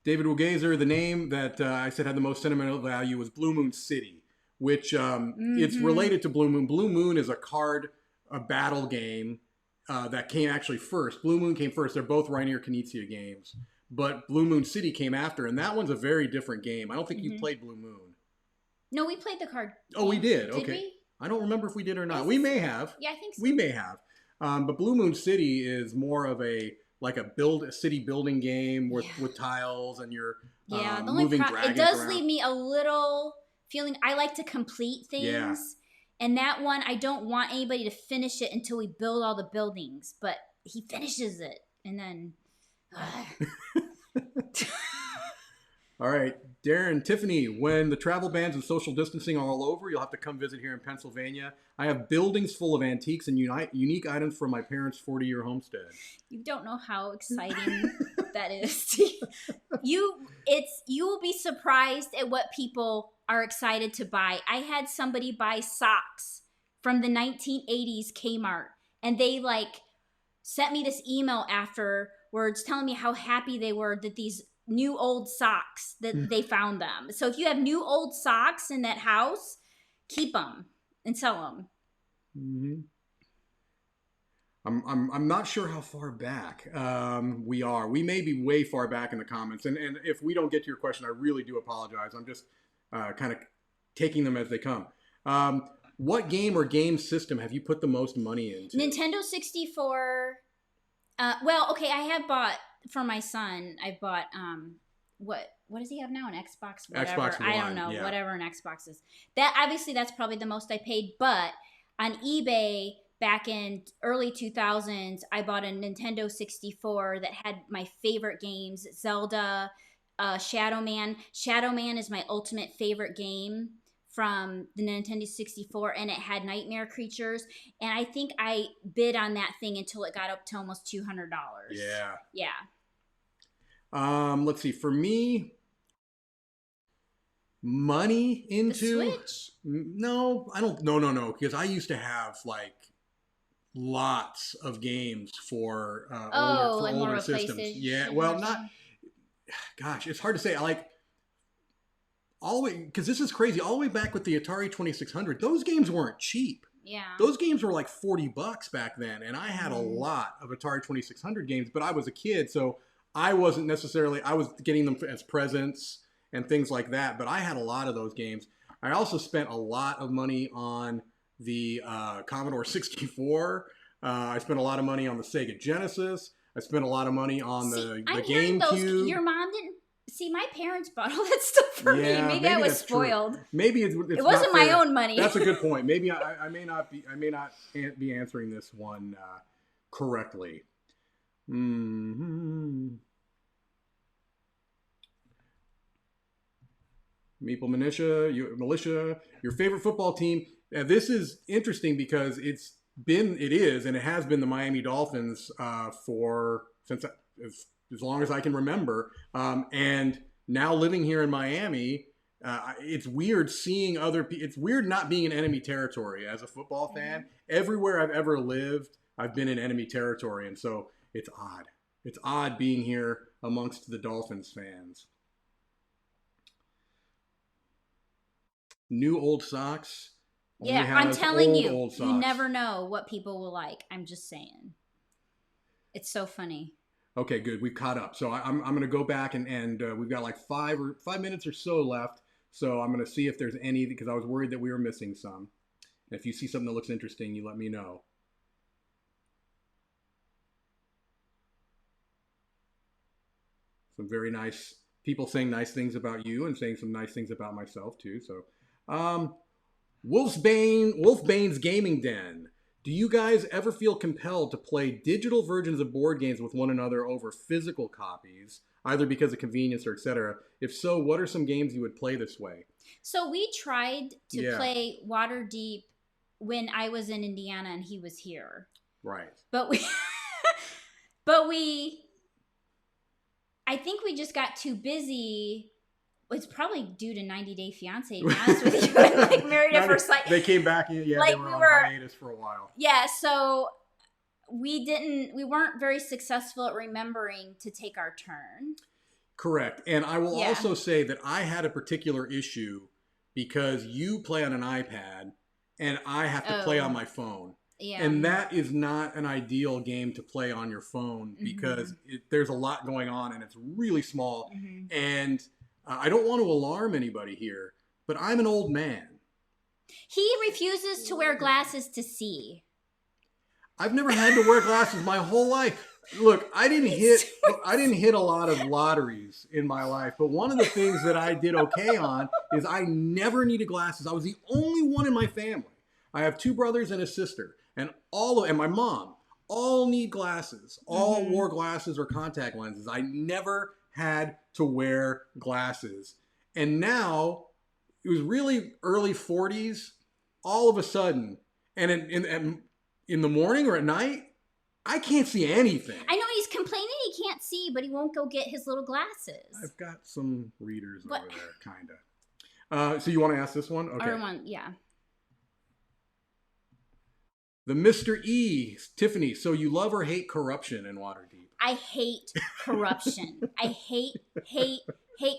David Wogazer, the name that I said had the most sentimental value was Blue Moon City, which it's related to Blue Moon. Blue Moon is a battle game that came actually first. Blue Moon came first. They're both Rainier Knizia games, but Blue Moon City came after, and that one's a very different game. I don't think you played Blue Moon. No, we played the card. Oh, we did. Okay. Did we? I don't remember if we did or not. We may have. Yeah, I think so. We may have. But Blue Moon City is more of a city building game with tiles and you're moving dragons it does around. leave me a little feeling. I like to complete things. Yeah. And that one, I don't want anybody to finish it until we build all the buildings. But he finishes it, and then. All right, Darren, Tiffany, when the travel bans and social distancing are all over, you'll have to come visit here in Pennsylvania. I have buildings full of antiques and unique items from my parents' 40-year homestead. You don't know how exciting that is. You will be surprised at what people are excited to buy. I had somebody buy socks from the 1980s Kmart, and they sent me this email afterwards telling me how happy they were that these new old socks that they found them. So if you have new old socks in that house, keep them and sell them. Mm-hmm. I'm not sure how far back we are. We may be way far back in the comments, and if we don't get to your question, I really do apologize. I'm just kind of taking them as they come. What game or game system have you put the most money into? Nintendo 64. Well, okay, I have bought for my son. I bought what does he have now? An Xbox, whatever. Xbox One, I don't know, yeah. whatever an Xbox is. That obviously that's probably the most I paid. But on eBay back in early 2000s, I bought a Nintendo 64 that had my favorite games: Zelda, Shadow Man. Shadow Man is my ultimate favorite game from the Nintendo 64, and it had nightmare creatures, and I think I bid on that thing until it got up to almost $200. Yeah. Let's see. For me, money into the Switch. No, I don't. No. Because I used to have lots of games for older systems. Yeah. Well, not. Gosh, it's hard to say. All the way, because this is crazy, all the way back with the Atari 2600, those games weren't cheap. Yeah. Those games were like $40 back then, and I had a lot of Atari 2600 games, but I was a kid, so I wasn't necessarily, I was getting them as presents and things like that, but I had a lot of those games. I also spent a lot of money on the Commodore 64. I spent a lot of money on the Sega Genesis. I spent a lot of money on the GameCube. Your mom didn't. See, my parents bought all that stuff for me. Maybe I was spoiled. True. Maybe it wasn't my own money. That's a good point. Maybe I may not be answering this one correctly. Mm-hmm. Maple Militia, your favorite football team. This is interesting because it is, and it has been the Miami Dolphins since as long as I can remember. And now living here in Miami, it's weird seeing other people. It's weird not being in enemy territory as a football fan. Everywhere I've ever lived, I've been in enemy territory. And so it's odd. It's odd being here amongst the Dolphins fans. New old socks. Only Yeah, I'm has telling old you socks. never know what people will like. I'm just saying. It's so funny. Okay, good. We've caught up. So I'm going to go back and we've got like 5 minutes or so left. So I'm going to see if there's any, because I was worried that we were missing some. And if you see something that looks interesting, you let me know. Some very nice people saying nice things about you and saying some nice things about myself too. So, Wolfbane's Gaming Den. Do you guys ever feel compelled to play digital versions of board games with one another over physical copies, either because of convenience or etc.? If so, what are some games you would play this way? So we tried to play Waterdeep when I was in Indiana and he was here. Right. But I think we just got too busy. It's probably due to 90 Day Fiance, to be honest with you. And like Married at First Sight. They came back, yeah, like they were on hiatus for a while. Yeah, so we weren't very successful at remembering to take our turn. Correct. And I will also say that I had a particular issue because you play on an iPad and I have to play on my phone. Yeah. And that is not an ideal game to play on your phone because there's a lot going on and it's really small. And I don't want to alarm anybody here, but I'm an old man. He refuses to wear glasses to see. I've never had to wear glasses my whole life. Look, I didn't hit a lot of lotteries in my life, but one of the things that I did okay on is I never needed glasses. I was the only one in my family. I have 2 brothers and a sister, and my mom all need glasses. All wore glasses or contact lenses. I never had to wear glasses. And now, it was really early 40s, all of a sudden, and in the morning or at night, I can't see anything. I know he's complaining he can't see, but he won't go get his little glasses. I've got some readers over there, kind of. So you want to ask this one? Okay. Yeah. The Mr. E, Tiffany, so you love or hate corruption in Waterdeep? I hate corruption. I hate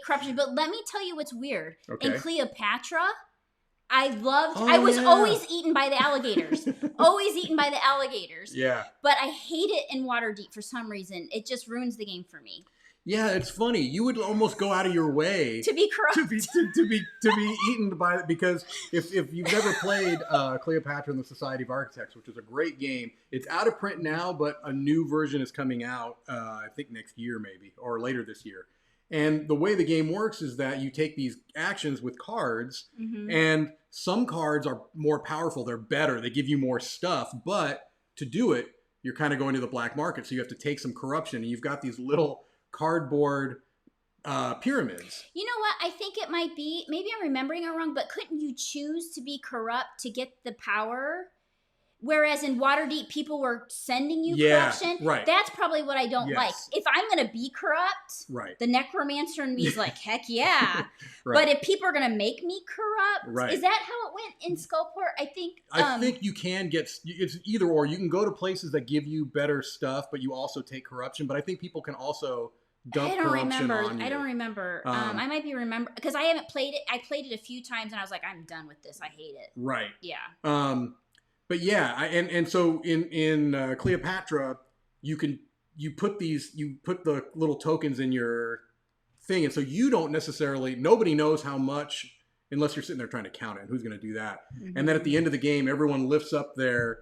corruption. But let me tell you what's weird. Okay. In Cleopatra, I was always eaten by the alligators. Always eaten by the alligators. Yeah. But I hate it in Waterdeep for some reason. It just ruins the game for me. Yeah, it's funny. You would almost go out of your way to be corrupt, to be eaten by it, because if you've never played Cleopatra and the Society of Architects, which is a great game, it's out of print now, but a new version is coming out. I think next year maybe, or later this year. And the way the game works is that you take these actions with cards, and some cards are more powerful. They're better. They give you more stuff, but to do it, you're kind of going to the black market. So you have to take some corruption, and you've got these little cardboard pyramids. You know what? I think it might be, maybe I'm remembering it wrong, but couldn't you choose to be corrupt to get the power? Whereas in Waterdeep, people were sending you corruption. Right. That's probably what I don't like. If I'm going to be corrupt, the necromancer in me is like, heck yeah. But if people are going to make me corrupt, is that how it went in Skullport? I think you can get, it's either or. You can go to places that give you better stuff, but you also take corruption. But I think people can also dump corruption on you. I don't remember. I might be remember because I haven't played it. I played it a few times and I was like, I'm done with this. I hate it. Right. Yeah. But yeah, and so in Cleopatra, you put the little tokens in your thing, and so you don't necessarily, nobody knows how much unless you're sitting there trying to count it. And who's going to do that? And then at the end of the game, everyone lifts up their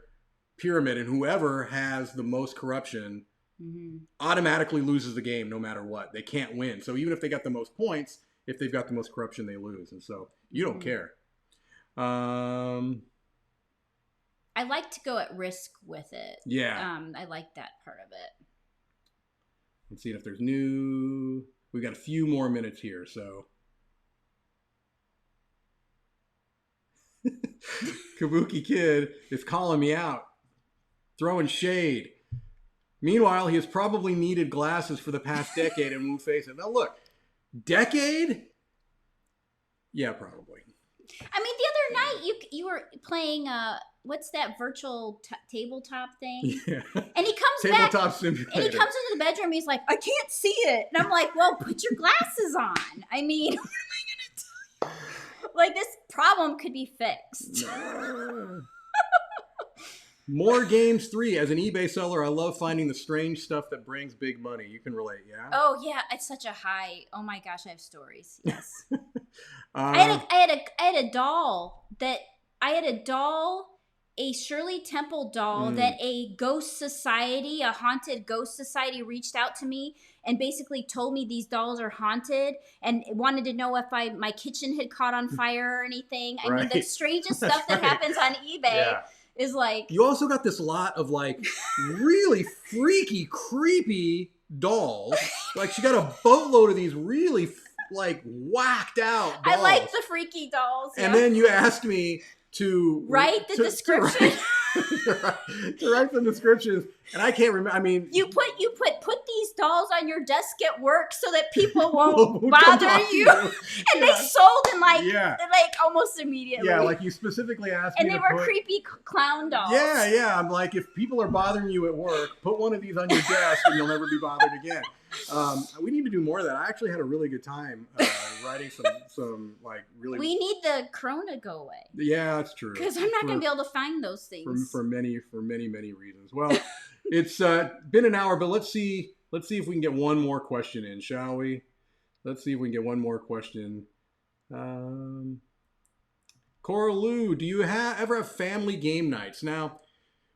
pyramid, and whoever has the most corruption automatically loses the game, no matter what. They can't win. So even if they got the most points, if they've got the most corruption, they lose, and so you don't care. I like to go at risk with it. Yeah. I like that part of it. Let's see if there's new. We've got a few more minutes here, so. Kabuki Kid is calling me out, throwing shade. Meanwhile, he has probably needed glasses for the past decade and won't face it. Now look, decade? Yeah, probably. I mean, the other night you were playing what's that virtual tabletop thing? Yeah. And he comes tabletop simulator. And he comes into the bedroom. And he's like, I can't see it. And I'm like, well, put your glasses on. I mean, what am I gonna do? Like, this problem could be fixed. More Games 3. As an eBay seller, I love finding the strange stuff that brings big money. You can relate, yeah? Oh yeah, it's such a high. Oh my gosh, I have stories. Yes. Uh, I had a doll that a Shirley Temple doll that a haunted ghost society reached out to me and basically told me these dolls are haunted and wanted to know if my kitchen had caught on fire or anything. I mean, the strangest stuff that happens on eBay is like... You also got this lot of like really freaky, creepy dolls. Like she got a boatload of these really like whacked out dolls. I like the freaky dolls. And then you asked me to write the description. To write some descriptions, and I can't remember. I mean, you put these dolls on your desk at work so that people won't bother you. And they sold in like almost immediately. Yeah, like you specifically asked me. And they were creepy clown dolls. Yeah. I'm like, if people are bothering you at work, put one of these on your desk, and you'll never be bothered again. We need to do more of that. I actually had a really good time writing some like really. We need the Corona to go away. Yeah, that's true. Because I'm not going to be able to find those things for many reasons. Well, it's been an hour, but let's see if we can get one more question in, shall we? Let's see if we can get one more question. Cora Lou, do you ever have family game nights? Now,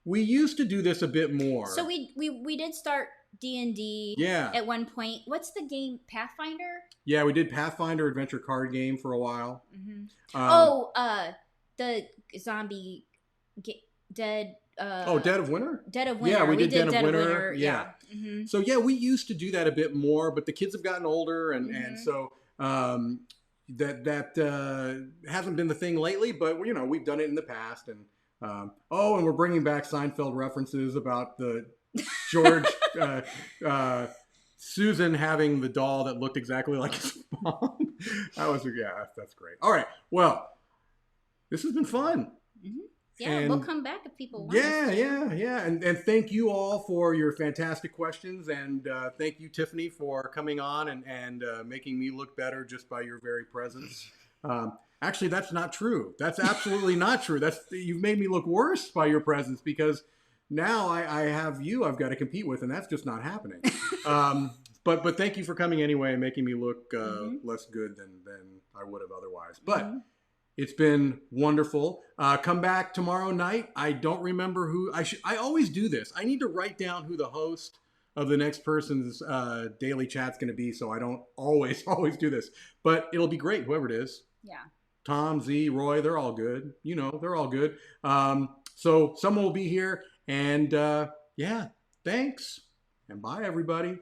we used to do this a bit more. So we did start D&D at one point. What's the game? Pathfinder? Yeah, we did Pathfinder adventure card game for a while. Mm-hmm. The zombie Dead. Dead of Winter? Dead of Winter. Yeah, we did Dead of Winter. Yeah. Mm-hmm. So yeah, we used to do that a bit more, but the kids have gotten older, and so that hasn't been the thing lately. But we've done it in the past, and and we're bringing back Seinfeld references about the George Susan having the doll that looked exactly like his mom. That's great. All right, well, this has been fun. Mm-hmm. Yeah, we'll come back if people want. Yeah. And thank you all for your fantastic questions. And thank you, Tiffany, for coming on and making me look better just by your very presence. Actually, that's not true. That's absolutely not true. You've made me look worse by your presence because now I have you I've got to compete with, and that's just not happening. But thank you for coming anyway and making me look less good than I would have otherwise. But it's been wonderful. Come back tomorrow night. I don't remember who. I always do this. I need to write down who the host of the next person's daily chat's going to be, so I don't always do this. But it'll be great, whoever it is. Yeah. Tom, Z, Roy, they're all good. They're all good. So someone will be here. And thanks. And bye, everybody.